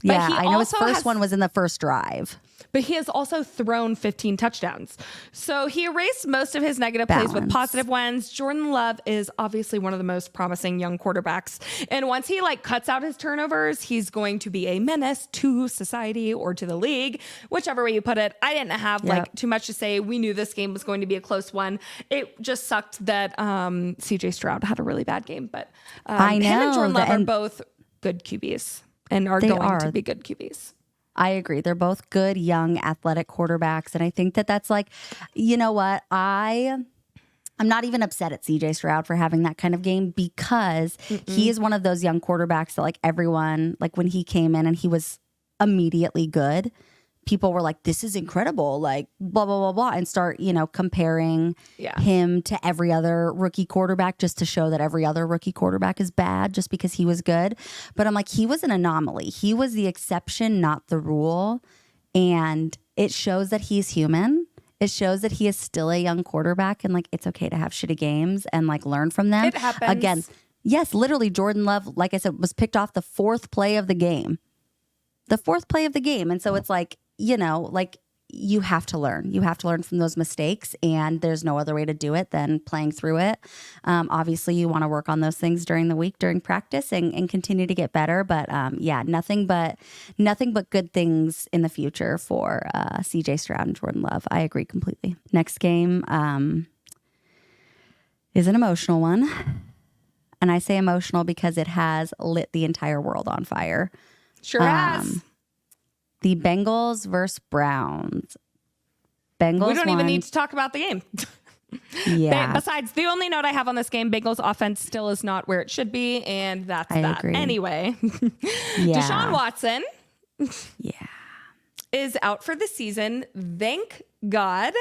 But I know his first one was in the first drive. But he has also thrown 15 touchdowns. So he erased most of his negative plays with positive ones. Jordan Love is obviously one of the most promising young quarterbacks. And once he cuts out his turnovers, he's going to be a menace to society or to the league, whichever way you put it. I didn't have too much to say. We knew this game was going to be a close one. It just sucked that CJ Stroud had a really bad game. But him and Jordan Love are both good QBs. And are going to be good QBs. I agree. They're both good, young, athletic quarterbacks. And I think that's like, you know what? I'm not even upset at CJ Stroud for having that kind of game because he is one of those young quarterbacks that everyone, when he came in and he was immediately good, people were like, this is incredible, like blah, blah, blah, blah, and start, comparing him to every other rookie quarterback just to show that every other rookie quarterback is bad just because he was good. But I'm like, he was an anomaly. He was the exception, not the rule. And it shows that he's human. It shows that he is still a young quarterback and like, it's okay to have shitty games and like learn from them. It happens. Again, yes, literally Jordan Love, like I said, was picked off the fourth play of the game. And so it's like, like you have to learn. You have to learn from those mistakes, and there's no other way to do it than playing through it. Obviously, you want to work on those things during the week, during practice, and continue to get better. But nothing but good things in the future for CJ Stroud and Jordan Love. I agree completely. Next game is an emotional one. And I say emotional because it has lit the entire world on fire. Sure has. The Bengals versus Browns. We don't even need to talk about the game. Yeah. Besides, the only note I have on this game, Bengals offense still is not where it should be, and that's that. Agree. Anyway, Deshaun Watson is out for the season. Thank God.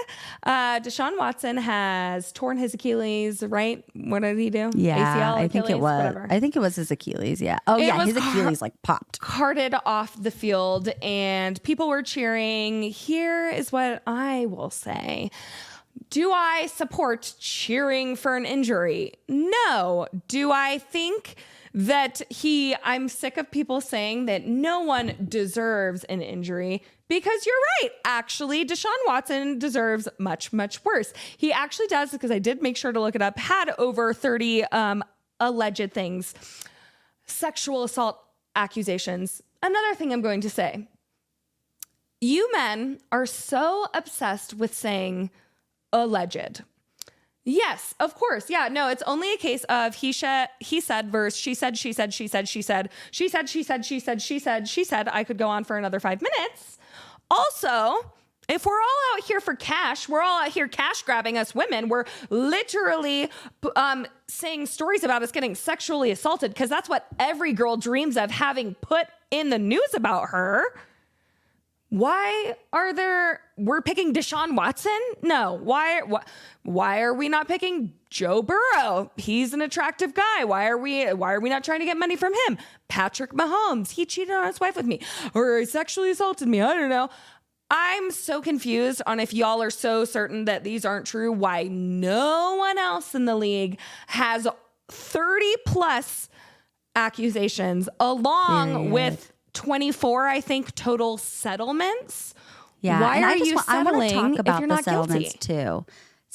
Deshaun Watson has torn his Achilles, right? What did he do? Yeah, ACL, I think it was. Whatever. I think it was his Achilles, yeah. Oh, yeah, his Achilles like popped. Carted off the field, and people were cheering. Here is what I will say. Do I support cheering for an injury? No. Do I think that I'm sick of people saying that no one deserves an injury? Because you're right. Actually, Deshaun Watson deserves much, much worse. He actually does, because I did make sure to look it up, had over 30 alleged things, sexual assault accusations. Another thing I'm going to say, you men are so obsessed with saying alleged. Yes, of course. Yeah, no, it's only a case of he said versus she said, she said, she said, she said, she said, she said, she said, she said, she said. I could go on for another 5 minutes. Also, if we're all out here for cash, we're all out here cash grabbing us women. We're literally saying stories about us getting sexually assaulted because that's what every girl dreams of, having put in the news about her. We're picking Deshaun Watson? No. Why are we not picking Joe Burrow? He's an attractive guy. Why are we not trying to get money from him? Patrick Mahomes, he cheated on his wife with me, or he sexually assaulted me. I don't know. I'm so confused on if y'all are so certain that these aren't true, why no one else in the league has 30 plus accusations along with 24, I think, total settlements. Yeah. Why are you settling talk about if you're not settlements guilty? Too.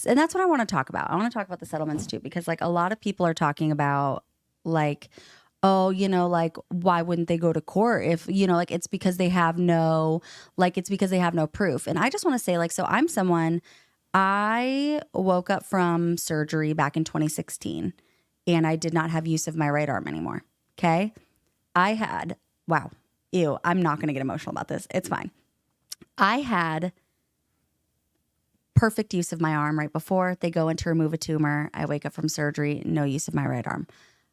And that's what I want to talk about. I want to talk about the settlements too, because like a lot of people are talking about like, oh, like why wouldn't they go to court if, like it's because they have no proof. And I just want to say like, so I woke up from surgery back in 2016 and I did not have use of my right arm anymore. Okay. I'm not going to get emotional about this. It's fine. I had perfect use of my arm right before they go in to remove a tumor. I wake up from surgery, no use of my right arm.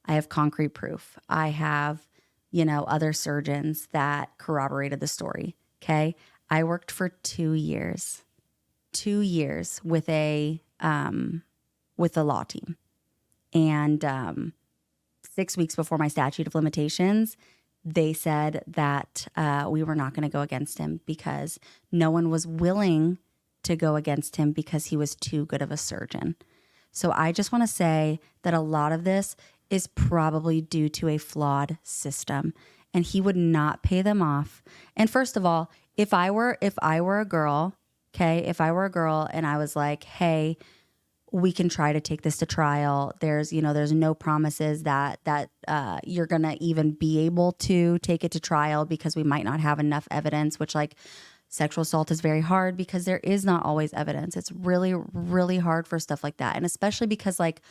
I have concrete proof. I have, other surgeons that corroborated the story. Okay. I worked for 2 years with a law team. And 6 weeks before my statute of limitations, they said that we were not going to go against him because no one was willing to go against him because he was too good of a surgeon. So I just want to say that a lot of this is probably due to a flawed system, and he would not pay them off. And first of all, if I were a girl, okay, and I was like, hey, we can try to take this to trial. There's no promises that you're going to even be able to take it to trial because we might not have enough evidence, which like sexual assault is very hard because there is not always evidence. It's really, really hard for stuff like that. And especially because like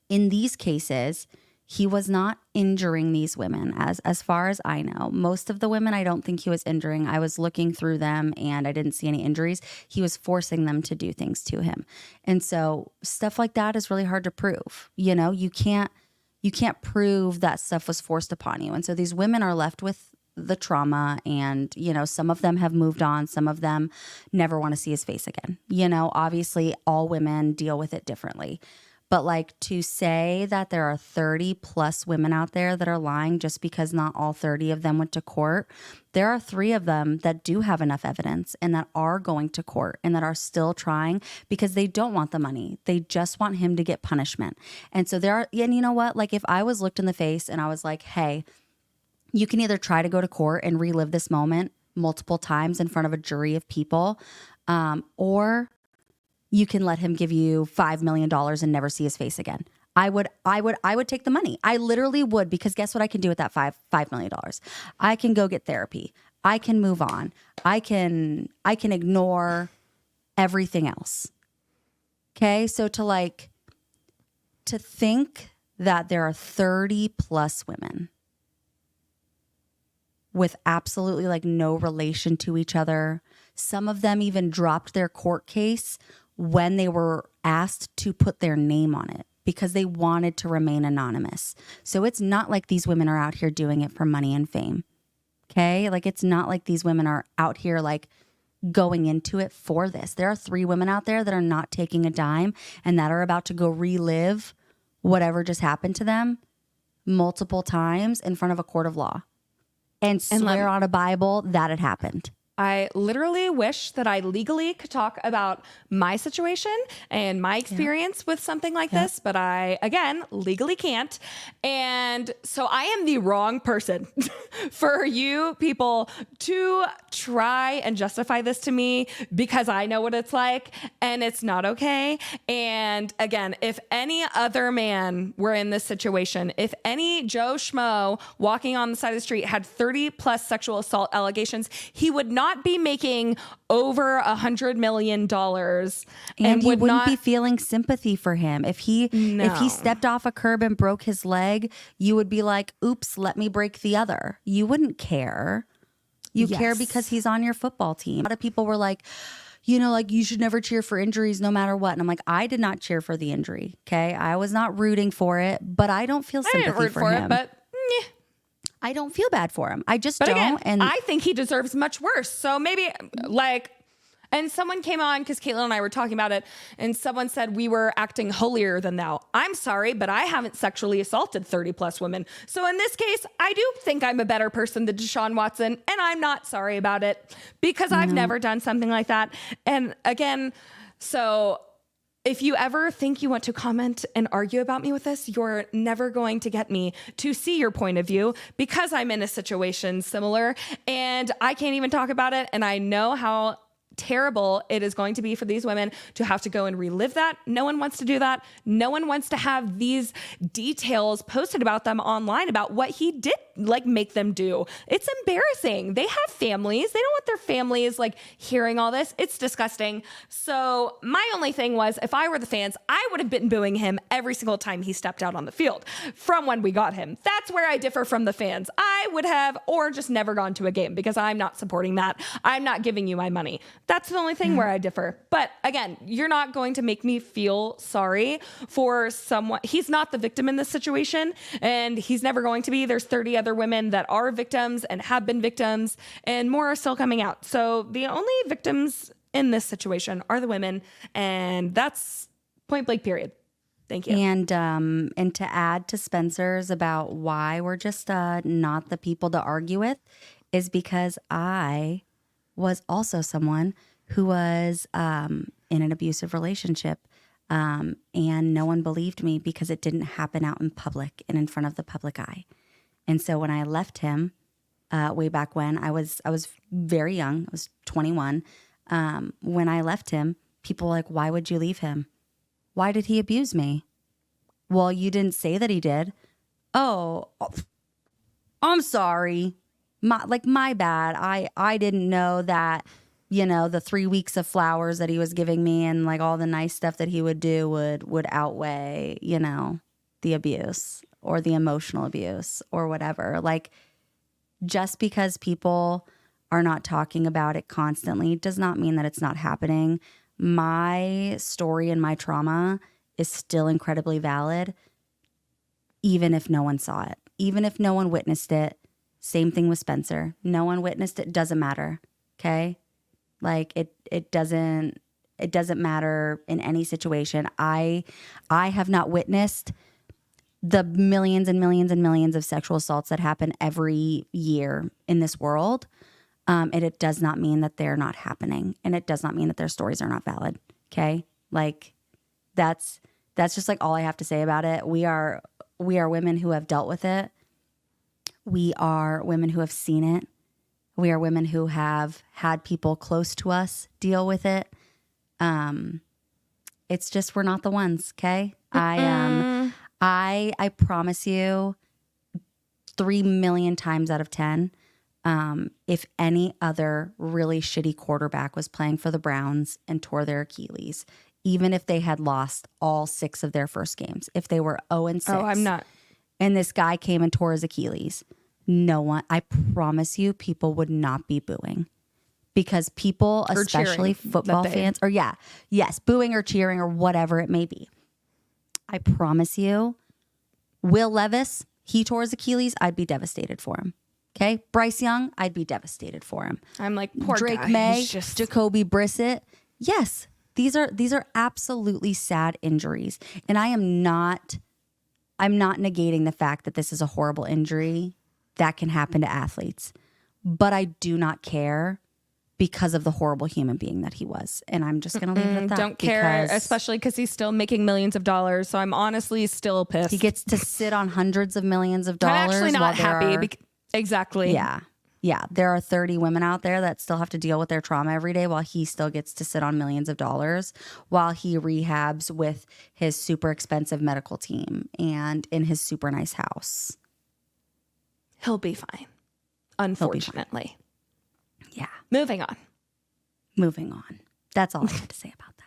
in these cases, he was not injuring these women as far as I know. Most of the women, I don't think he was injuring. I was looking through them and I didn't see any injuries. He was forcing them to do things to him. And so stuff like that is really hard to prove. You can't prove that stuff was forced upon you. And so these women are left with the trauma, and, you know, some of them have moved on. Some of them never want to see his face again. You know, obviously all women deal with it differently. But like, to say that there are 30 plus women out there that are lying just because not all 30 of them went to court, there are 3 of them that do have enough evidence and that are going to court and that are still trying because they don't want the money. They just want him to get punishment. And so there are, and you know what? Like, if I was looked in the face and I was like, hey, you can either try to go to court and relive this moment multiple times in front of a jury of people, or you can let him give you $5 million and never see his face again. I would take the money. I literally would, because guess what I can do with that $5 million? I can go get therapy. I can move on. I can ignore everything else. Okay. So to think that there are 30 plus women with absolutely like no relation to each other. Some of them even dropped their court case when they were asked to put their name on it because they wanted to remain anonymous. So it's not like these women are out here doing it for money and fame. Okay? Like, it's not like these women are out here like going into it for this. There are 3 women out there that are not taking a dime and that are about to go relive whatever just happened to them multiple times in front of a court of law and swear on a Bible that it happened. I literally wish that I legally could talk about my situation and my experience with something like this, but I, again, legally can't. And so I am the wrong person for you people to try and justify this to me because I know what it's like and it's not okay. And again, if any other man were in this situation, if any Joe Schmo walking on the side of the street had 30 plus sexual assault allegations, he would not be making over $100 million, and you wouldn't be feeling sympathy for him. If he stepped off a curb and broke his leg, you would be like, oops, let me break the other. You wouldn't care. You care because he's on your football team. A lot of people were like, you know, like, you should never cheer for injuries no matter what. And I'm like, I did not cheer for the injury. Okay. I was not rooting for it, but I don't feel sympathy I didn't root for him. it, but I don't feel bad for him. I just don't. Again, and I think he deserves much worse. So maybe and someone came on because Caitlin and I were talking about it, and someone said we were acting holier than thou. I'm sorry, but I haven't sexually assaulted 30 plus women. So in this case, I do think I'm a better person than Deshaun Watson, and I'm not sorry about it because I've never done something like that. And again, so if you ever think you want to comment and argue about me with this, you're never going to get me to see your point of view because I'm in a situation similar and I can't even talk about it. And I know how terrible it is going to be for these women to have to go and relive that. No one wants to do that. No one wants to have these details posted about them online about what he did, like, make them do. It's embarrassing. They have families. They don't want their families like hearing all this. It's disgusting. So my only thing was, if I were the fans, I would have been booing him every single time he stepped out on the field from when we got him. That's where I differ from the fans. I would have, or just never gone to a game because I'm not supporting that. I'm not giving you my money. That's the only thing where I differ. But again, you're not going to make me feel sorry for someone. He's not the victim in this situation, and he's never going to be. There's 30 other women that are victims and have been victims, and more are still coming out. So the only victims in this situation are the women, and that's point blank, period. Thank you. And to add to Spencer's about why we're just not the people to argue with is because I was also someone who was in an abusive relationship, and no one believed me because it didn't happen out in public and in front of the public eye. And so when I left him way back when, I was very young. I was 21. When I left him, people were like, why would you leave him? Why did he abuse me? Well, you didn't say that he did. Oh, I'm sorry. My bad. I didn't know that, you know, the 3 weeks of flowers that he was giving me and like all the nice stuff that he would do would outweigh, you know, the abuse or the emotional abuse or whatever. Like, just because people are not talking about it constantly does not mean that it's not happening. My story and my trauma is still incredibly valid, even if no one saw it, even if no one witnessed it. Same thing with Spencer. No one witnessed it. Doesn't matter. Okay. Like it doesn't matter in any situation. I have not witnessed the millions and millions and millions of sexual assaults that happen every year in this world. And it does not mean that they're not happening. And it does not mean that their stories are not valid. Okay. Like that's just like all I have to say about it. We are women who have dealt with it. We are women who have seen it. We are women who have had people close to us deal with it. It's just, we're not the ones. Okay. I promise you 3 million times out of 10, if any other really shitty quarterback was playing for the Browns and tore their Achilles, even if they had lost all 6 of their first games, if they were 0-6. Oh, I'm not. And this guy came and tore his Achilles, no one, I promise you, people would not be booing. Because people, or especially football fans, or booing or cheering or whatever it may be. I promise you, Will Levis, he tore his Achilles, I'd be devastated for him. Okay? Bryce Young, I'd be devastated for him. I'm like, poor Drake guy. May, Jacoby Brissett. Yes, these are absolutely sad injuries. And I'm not negating the fact that this is a horrible injury that can happen to athletes. But I do not care because of the horrible human being that he was. And I'm just going to leave it at that. Don't care, especially because he's still making millions of dollars. So I'm honestly still pissed. He gets to sit on hundreds of millions of dollars. I'm actually not happy. Exactly. Yeah. Yeah. There are 30 women out there that still have to deal with their trauma every day while he still gets to sit on millions of dollars while he rehabs with his super expensive medical team and in his super nice house. He'll be fine. Unfortunately. Yeah. Moving on. That's all I have to say about that.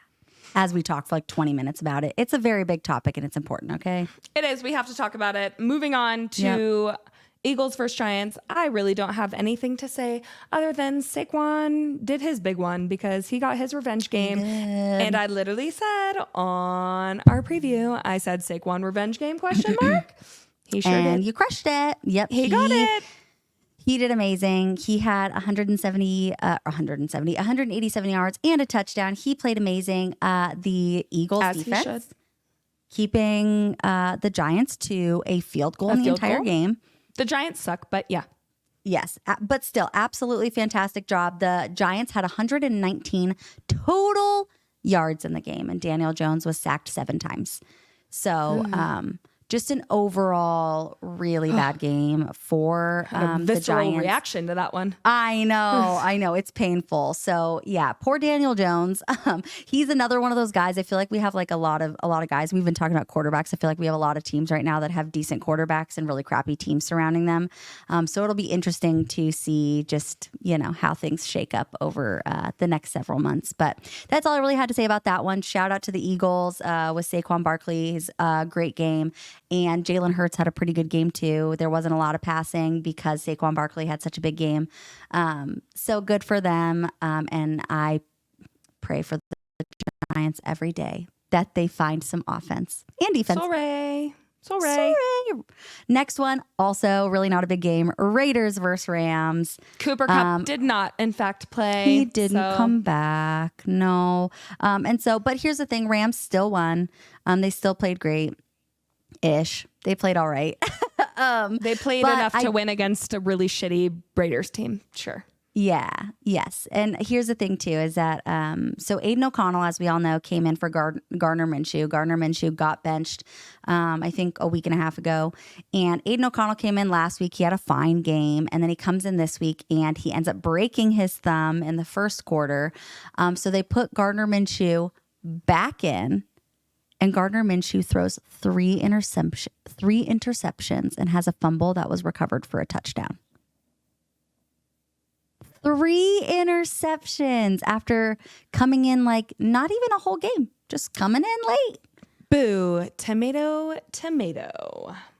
As we talk for like 20 minutes about it. It's a very big topic and it's important, okay? It is. We have to talk about it. Moving on to Eagles versus Giants. I really don't have anything to say other than Saquon did his big one because he got his revenge game. And I literally said on our preview, I said Saquon revenge game, ? He sure did. And you crushed it. Yep. He got it. He did amazing. He had 187 yards and a touchdown. He played amazing. The Eagles defense keeping the Giants to a field goal in the entire game. The Giants suck, but yeah. Yes, but still, absolutely fantastic job. The Giants had 119 total yards in the game, and Daniel Jones was sacked 7 times. So, just an overall really bad game for the Giants. Reaction to that one. I know. It's painful. So yeah, poor Daniel Jones. He's another one of those guys. I feel like we have like a lot of guys. We've been talking about quarterbacks. I feel like we have a lot of teams right now that have decent quarterbacks and really crappy teams surrounding them. So it'll be interesting to see just, how things shake up over the next several months. But that's all I really had to say about that one. Shout out to the Eagles with Saquon Barkley's great game. And Jalen Hurts had a pretty good game too. There wasn't a lot of passing because Saquon Barkley had such a big game. So good for them. And I pray for the Giants every day that they find some offense and defense. Sorry. Next one, also really not a big game. Raiders versus Rams. Cooper Kupp did not, in fact, play. He didn't come back. No. But here's the thing. Rams still won. They still played great. Ish. They played all right. They played enough to win against a really shitty Raiders team. Sure. Yeah. Yes. And here's the thing too, is that, so Aiden O'Connell, as we all know, came in for Gardner Minshew. Gardner Minshew got benched, I think a week and a half ago. And Aiden O'Connell came in last week. He had a fine game. And then he comes in this week and he ends up breaking his thumb in the first quarter. So they put Gardner Minshew back in. And Gardner Minshew throws 3 interceptions and has a fumble that was recovered for a touchdown. 3 interceptions after coming in like not even a whole game, just coming in late. Boo. Tomato.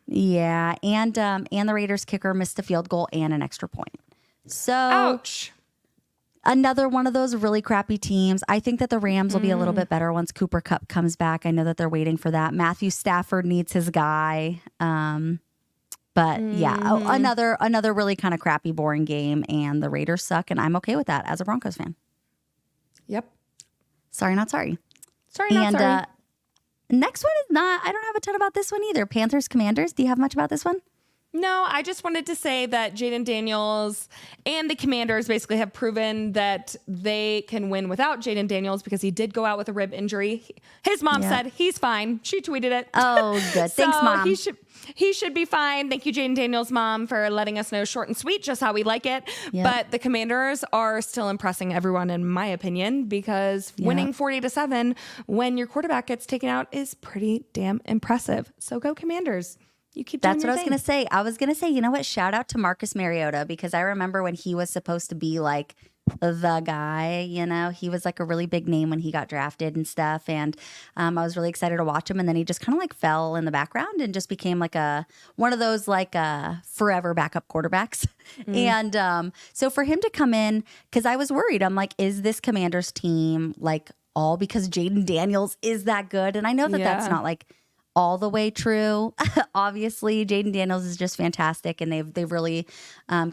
Yeah, and the Raiders kicker missed a field goal and an extra point. So ouch. Another one of those really crappy teams. I think that the Rams will be a little bit better once Cooper Kupp comes back. I know that they're waiting for that. Matthew Stafford needs his guy. But yeah, another really kind of crappy, boring game, and the Raiders suck, and I'm okay with that as a Broncos fan. Yep. Sorry, not sorry. Sorry, not sorry. Next one is not, I don't have a ton about this one either. Panthers, Commanders. Do you have much about this one? No, I just wanted to say that Jayden Daniels and the Commanders basically have proven that they can win without Jayden Daniels because he did go out with a rib injury. His mom said he's fine. She tweeted it. Oh, good. Thanks, Mom. He should be fine. Thank you, Jayden Daniels' mom, for letting us know short and sweet, just how we like it. Yep. But the Commanders are still impressing everyone, in my opinion, because winning 40-7 when your quarterback gets taken out is pretty damn impressive. So go Commanders. You keep doing That's what I was going to say. I was going to say, you know what? Shout out to Marcus Mariota, because I remember when he was supposed to be like the guy, you know, he was like a really big name when he got drafted and stuff. And I was really excited to watch him. And then he just kind of like fell in the background and just became like one of those like forever backup quarterbacks. And so for him to come in, because I was worried, I'm like, is this Commanders team like all because Jayden Daniels is that good? And I know that that's not like all the way true. Obviously, Jayden Daniels is just fantastic, and they've really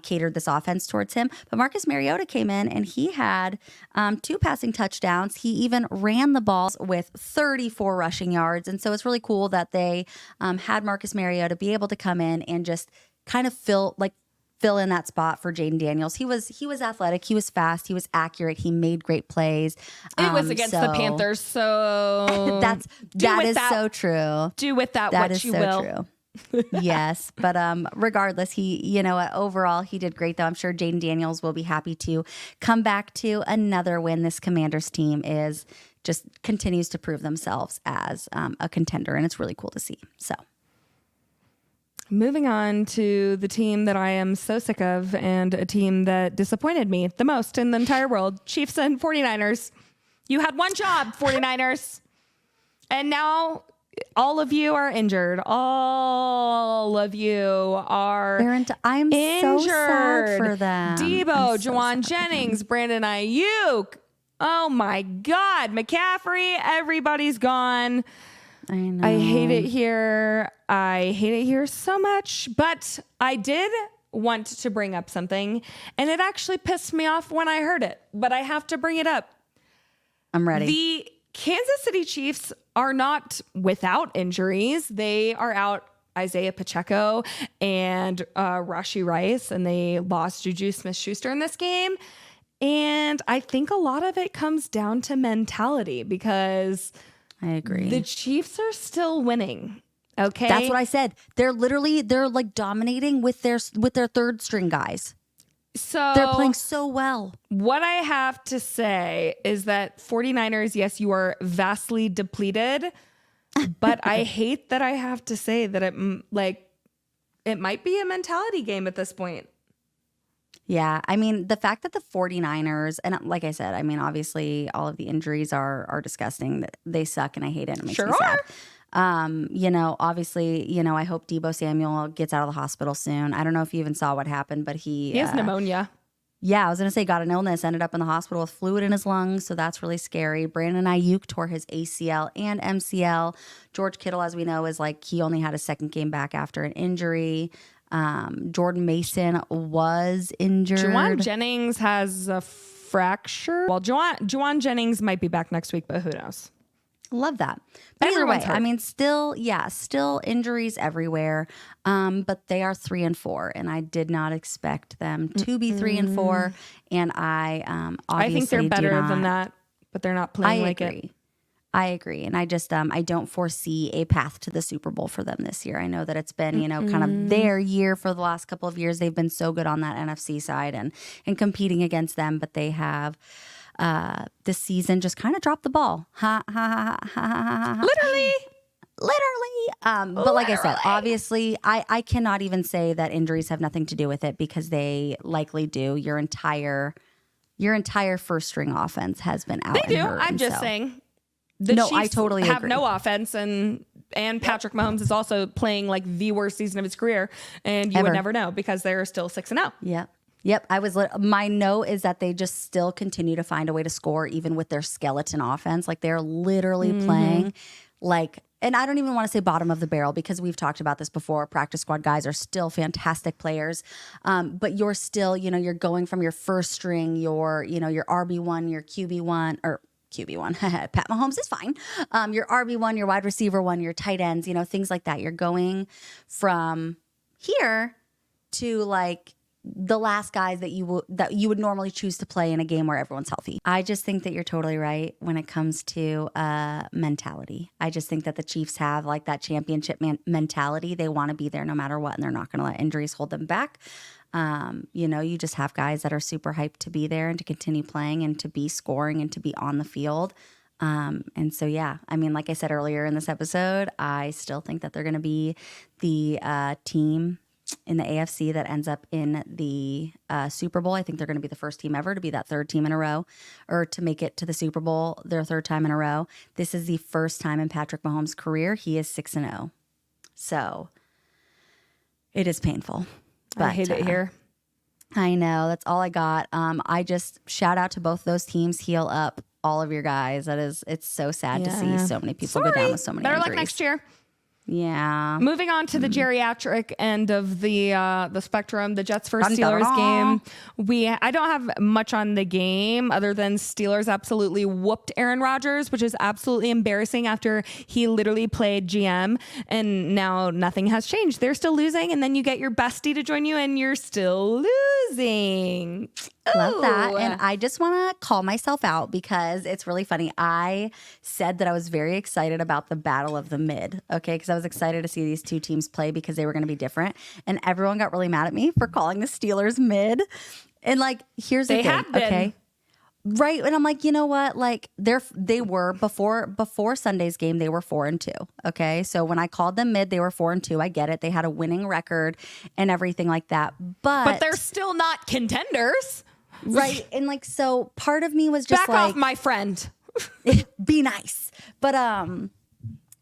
catered this offense towards him. But Marcus Mariota came in, and he had 2 passing touchdowns. He even ran the balls with 34 rushing yards. And so it's really cool that they had Marcus Mariota be able to come in and just kind of fill in that spot for Jayden Daniels. He was athletic, he was fast, he was accurate, he made great plays. It was against the Panthers, so that is so true. Do with that what you will. True. Yes, but regardless, overall he did great though. I'm sure Jayden Daniels will be happy to come back to another win. This Commanders team just continues to prove themselves as a contender, and it's really cool to see. So. Moving on to the team that I am so sick of, and a team that disappointed me the most in the entire world, Chiefs and 49ers. You had one job, 49ers. And now all of you are injured. All of you are I'm injured. So sad for them. Debo, Juwan Jennings, Brandon Ayuk. Oh my God. McCaffrey, everybody's gone. I know. I hate it here. I hate it here so much. But I did want to bring up something, and it actually pissed me off when I heard it. But I have to bring it up. I'm ready. The Kansas City Chiefs are not without injuries. They are out Isaiah Pacheco and Rashee Rice, and they lost Juju Smith-Schuster in this game. And I think a lot of it comes down to mentality, because I agree. the Chiefs are still winning. Okay. That's what I said. They're like dominating with their third string guys. So they're playing so well. What I have to say is that 49ers, yes, you are vastly depleted, but I hate that I have to say that it might be a mentality game at this point. Yeah, I mean, the fact that the 49ers, and like I said, I mean, obviously all of the injuries are disgusting. They suck, and I hate it. It makes me sad. Obviously, I hope Deebo Samuel gets out of the hospital soon. I don't know if you even saw what happened, but he has pneumonia. Yeah, I was going to say got an illness, ended up in the hospital with fluid in his lungs. So that's really scary. Brandon Ayuk tore his ACL and MCL. George Kittle, as we know, is he only had a second game back after an injury. Jordan Mason was injured. Juwan Jennings has a fracture. Well, Juwan Jennings might be back next week, but who knows? Love that. But either way, I mean, still injuries everywhere. But they are 3-4, and I did not expect them to be 3-4. And I obviously I think they're better than that, but they're not playing it. I agree. And I just, I don't foresee a path to the Super Bowl for them this year. I know that it's been, kind of their year for the last couple of years. They've been so good on that NFC side and competing against them, but they have this season just kind of dropped the ball. Ha, ha, ha, ha, ha, ha. Literally. But like I said, obviously, I cannot even say that injuries have nothing to do with it, because they likely do. Your entire first string offense has been out. They do. I'm just saying. Chiefs I totally have agree. no offense, and Patrick Mahomes is also playing the worst season of his career, and you would never know because they're still 6-0. Yep. My note is that they just still continue to find a way to score even with their skeleton offense. They're literally playing and I don't even want to say bottom of the barrel because we've talked about this before. Practice squad guys are still fantastic players. But you're still, you're going from your first string, your RB1, your QB1, or QB1, Pat Mahomes is fine. Your RB1, your wide receiver one, your tight ends, things like that. You're going from here to like the last guys that you would normally choose to play in a game where everyone's healthy. I just think that you're totally right when it comes to mentality. I just think that the Chiefs have like that championship mentality. They want to be there no matter what, and they're not going to let injuries hold them back. You just have guys that are super hyped to be there and to continue playing and to be scoring and to be on the field. And so, yeah, I mean, like I said earlier in this episode, I still think that they're going to be the team in the AFC that ends up in the Super Bowl. I think they're going to be the first team ever to be that third team in a row, or to make it to the Super Bowl their third time in a row. This is the first time in Patrick Mahomes' career. He is 6-0. So it is painful. But, I hate it here. I know. That's all I got. I just shout out to both those teams. Heal up all of your guys. It's so sad to see so many people go down with so many Better injuries. luck next year. Yeah. Moving on to the geriatric end of the spectrum, the Jets versus Steelers game. I don't have much on the game other than Steelers absolutely whooped Aaron Rodgers, which is absolutely embarrassing after he literally played GM, and now nothing has changed. They're still losing, and then you get your bestie to join you and you're still losing. Love that. And I just want to call myself out because it's really funny. I said that I was very excited about the battle of the mid, okay? Because I was excited to see these two teams play because they were going to be different. And everyone got really mad at me for calling the Steelers mid. And like, here's the thing, okay? Right. And I'm like, you know what? Like they were before Sunday's game, they were 4-2. Okay. So when I called them mid, they were 4-2. I get it. They had a winning record and everything like that. But they're still not contenders. Right. And like, so part of me was just back off, my friend. Be nice. But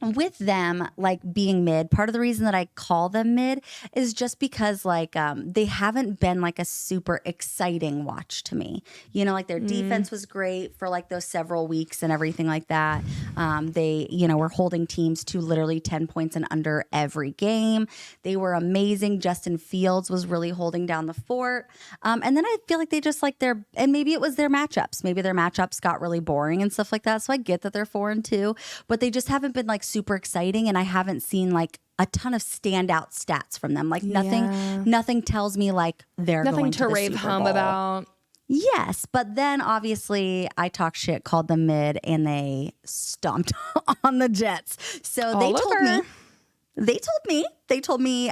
with them like being mid, part of the reason that I call them mid is just because like they haven't been like a super exciting watch to me. Like their defense was great for like those several weeks and everything like that. They were holding teams to literally 10 points and under every game. They were amazing. Justin Fields was really holding down the fort. And then I feel like they just like and maybe it was their matchups. Maybe their matchups got really boring and stuff like that. So I get that they're 4-2, but they just haven't been like super exciting, and I haven't seen like a ton of standout stats from them. Like nothing tells me like they're going to the rave Super home Bowl. about. Yes, but then obviously I talked shit, called them mid, and they stomped on the Jets. So they told me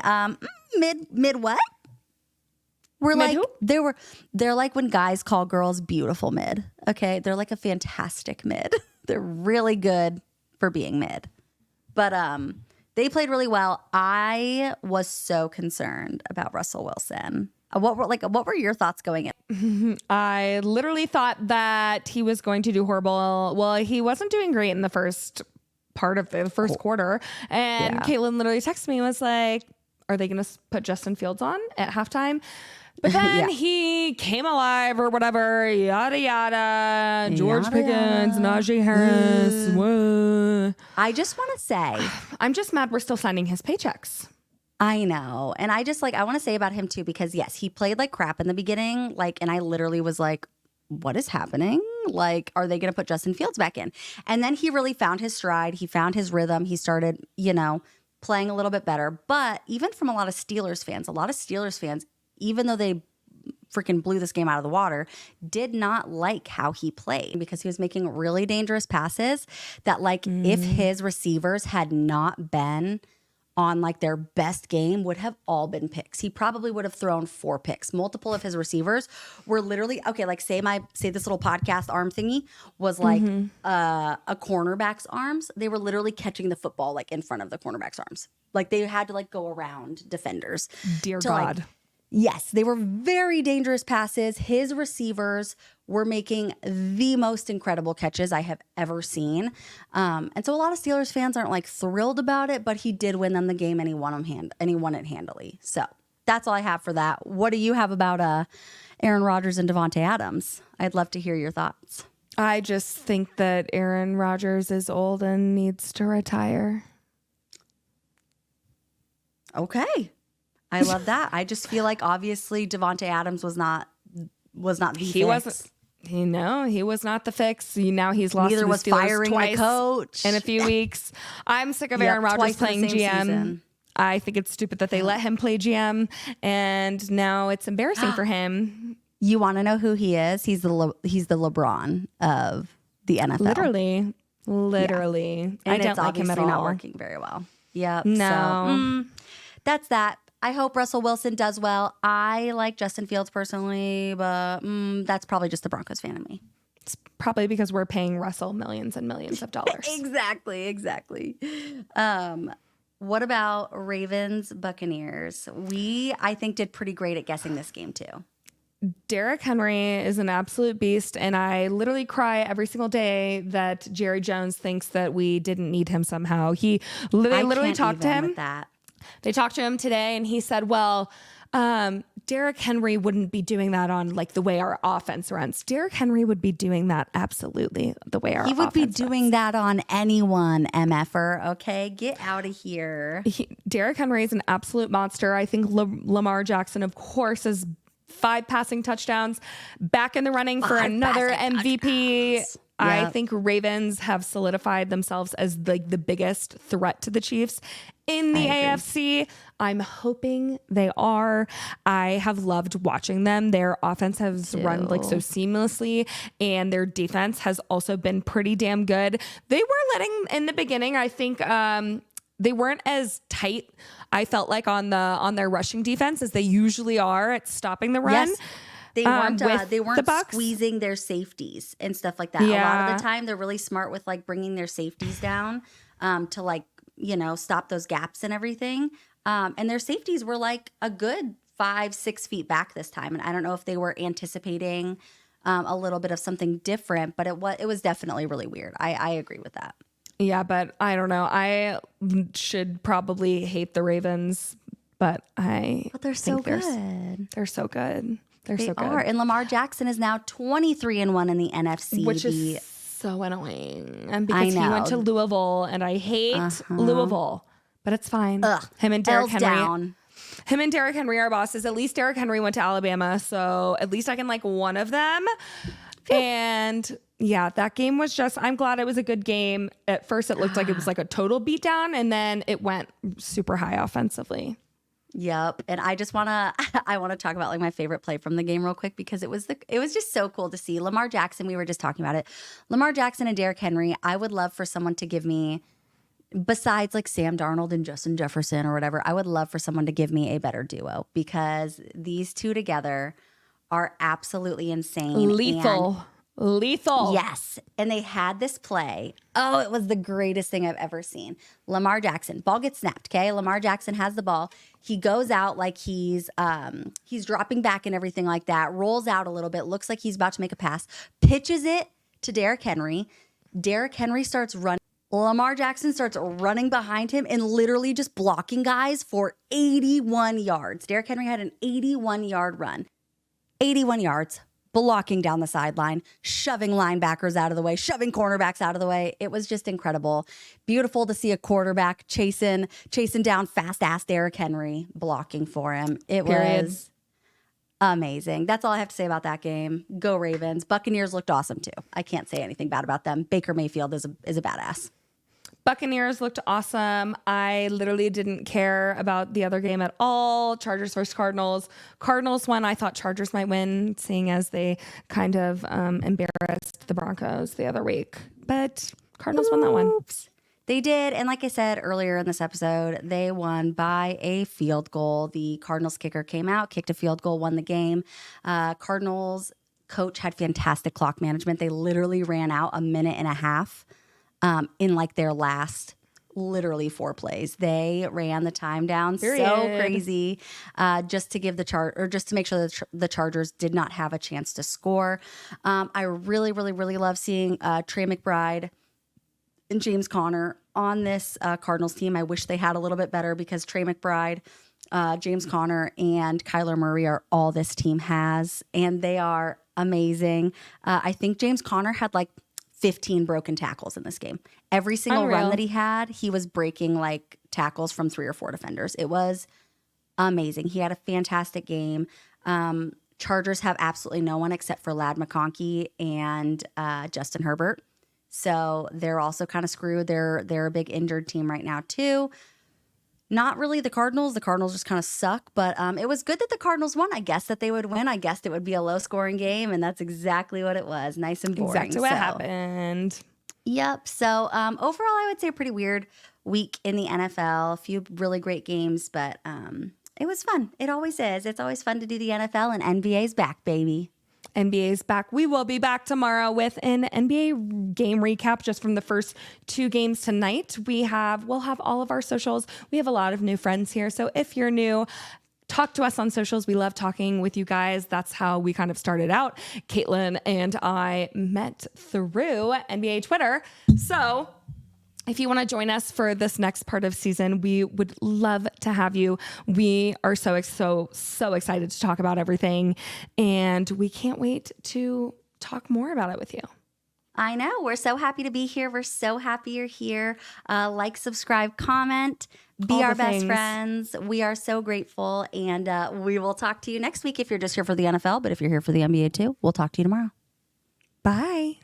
mid what? We're mid like who? They're like when guys call girls beautiful mid. Okay, they're like a fantastic mid. They're really good for being mid. But they played really well. I was so concerned about Russell Wilson. What were your thoughts going in? I literally thought that he was going to do horrible. Well, he wasn't doing great in the first part of the first quarter. And Caitlin literally texted me and was like, are they going to put Justin Fields on at halftime? But then he came alive or whatever, yada, yada. George Pickens, Najee Harris. Whoa. I just want to say, I'm just mad we're still signing his paychecks. I know. And I just I want to say about him too, because yes, he played like crap in the beginning. And I literally was like, what is happening? Like, are they going to put Justin Fields back in? And then he really found his stride. He found his rhythm. He started, playing a little bit better. But even from a lot of Steelers fans, even though they freaking blew this game out of the water, did not like how he played because he was making really dangerous passes that if his receivers had not been on their best game would have all been picks. He probably would have thrown 4 picks. Multiple of his receivers were literally, say this little podcast arm thingy was a cornerback's arms. They were literally catching the football in front of the cornerback's arms. They had to go around defenders. Dear God. Yes, they were very dangerous passes. His receivers were making the most incredible catches I have ever seen. And so a lot of Steelers fans aren't thrilled about it, but he did win them the game and he won it handily. So that's all I have for that. What do you have about Aaron Rodgers and Devontae Adams? I'd love to hear your thoughts. I just think that Aaron Rodgers is old and needs to retire. Okay. I love that. I just feel like obviously Devontae Adams was not the He fix. wasn't. He was not the fix. Now he's lost Neither to the was Steelers firing twice a coach in a few weeks. I'm sick of Aaron Rodgers playing GM. Season. I think it's stupid that they let him play GM, and now it's embarrassing for him. You want to know who he is? He's the LeBron of the NFL. Literally. And I don't like him at all. Not working very well. Yep. No. So, that's that. I hope Russell Wilson does well. I like Justin Fields personally, but that's probably just the Broncos fan in me. It's probably because we're paying Russell millions and millions of dollars. Exactly. What about Ravens Buccaneers? I think, did pretty great at guessing this game too. Derrick Henry is an absolute beast, and I literally cry every single day that Jerry Jones thinks that we didn't need him somehow. They literally talked to him. With that. They talked to him today, and he said, well, Derrick Henry wouldn't be doing that on like the way our offense runs. Derrick Henry would be doing that absolutely the way our offense runs. He would be doing that on anyone, MFer. Okay, get out of here. Derrick Henry is an absolute monster. I think Lamar Jackson, of course, is 5 passing touchdowns, back in the running for another MVP. Touchdowns. I Yep. think Ravens have solidified themselves as like the biggest threat to the Chiefs in the AFC. I'm hoping they are. I have loved watching them. Their offense has run like so seamlessly, and their defense has also been pretty damn good. They were letting in the beginning, I think, they weren't as tight, I felt like, on their rushing defense as they usually are at stopping the run. Yes. They weren't the Bucs. squeezing their safeties and stuff like that. A lot of the time, they're really smart with like bringing their safeties down to like, stop those gaps and everything. And their safeties were like a good 5-6 feet back this time. And I don't know if they were anticipating a little bit of something different, but it was definitely really weird. I agree with that. Yeah, but I don't know. I should probably hate the Ravens, but they're so good. They're so good. They so good. Are. And Lamar Jackson is now 23-1 in the NFC. Which is so annoying. And because he went to Louisville, and I hate Louisville, but it's fine. Him and Derrick Henry are bosses. At least Derrick Henry went to Alabama, so at least I can like one of them. And yeah, that game was I'm glad it was a good game. At first it looked like it was like a total beatdown, and then it went super high offensively. Yep. And I just want to talk about like my favorite play from the game real quick, because it was just so cool to see Lamar Jackson. We were just talking about it. Lamar Jackson and Derrick Henry. I would love for someone to give me, besides like Sam Darnold and Justin Jefferson or whatever, I would love for someone to give me a better duo, because these two together are absolutely insane. Lethal. Yes. And they had this play. Oh, it was the greatest thing I've ever seen. Lamar Jackson, ball gets snapped, okay? Lamar Jackson has the ball. He goes out like he's dropping back and everything like that, rolls out a little bit, looks like he's about to make a pass, pitches it to Derrick Henry. Derrick Henry starts running. Lamar Jackson starts running behind him and literally just blocking guys for 81 yards. Derrick Henry had an 81-yard run. 81 yards. Blocking down the sideline, shoving linebackers out of the way, shoving cornerbacks out of the way. It was just incredible. Beautiful to see a quarterback chasing down fast-ass Derrick Henry, blocking for him. It was amazing. That's all I have to say about that game. Go Ravens. Buccaneers looked awesome too. I can't say anything bad about them. Baker Mayfield is a badass. Buccaneers looked awesome. I literally didn't care about the other game at all. Chargers versus Cardinals. Cardinals won. I thought Chargers might win, seeing as they kind of embarrassed the Broncos the other week. But Cardinals won that one. They did. And like I said earlier in this episode, they won by a field goal. The Cardinals kicker came out, kicked a field goal, won the game. Cardinals coach had fantastic clock management. They literally ran out a minute and a half in like their last literally 4 plays. They ran the time down so crazy just to give just to make sure that the Chargers did not have a chance to score. I really, really, really love seeing Trey McBride and James Conner on this Cardinals team. I wish they had a little bit better, because Trey McBride, James Conner, and Kyler Murray are all this team has, and they are amazing. I think James Conner had like 15 broken tackles in this game. Every single run that he had, he was breaking like tackles from 3 or 4 defenders. It was amazing. He had a fantastic game. Chargers have absolutely no one except for Ladd McConkey and Justin Herbert. So they're also kind of screwed. They're a big injured team right now too. Not really the Cardinals. The Cardinals just kind of suck, but it was good that the Cardinals won. I guessed that they would win. I guessed it would be a low-scoring game, and that's exactly what it was. Nice and boring. Exactly what happened. Yep. So overall, I would say a pretty weird week in the NFL. A few really great games, but it was fun. It always is. It's always fun to do the NFL, and NBA's back, baby. NBA's back. We will be back tomorrow with an NBA game recap just from the first 2 games tonight. We'll have all of our socials. We have a lot of new friends here. So if you're new, talk to us on socials. We love talking with you guys. That's how we kind of started out. Caitlin and I met through NBA Twitter. So if you want to join us for this next part of season, we would love to have you. We are so excited to talk about everything, and we can't wait to talk more about it with you. I know. We're so happy to be here. We're so happy you're here. Like, subscribe, comment, be our best friends. We are so grateful, and we will talk to you next week if you're just here for the NFL, but if you're here for the NBA too, we'll talk to you tomorrow. Bye.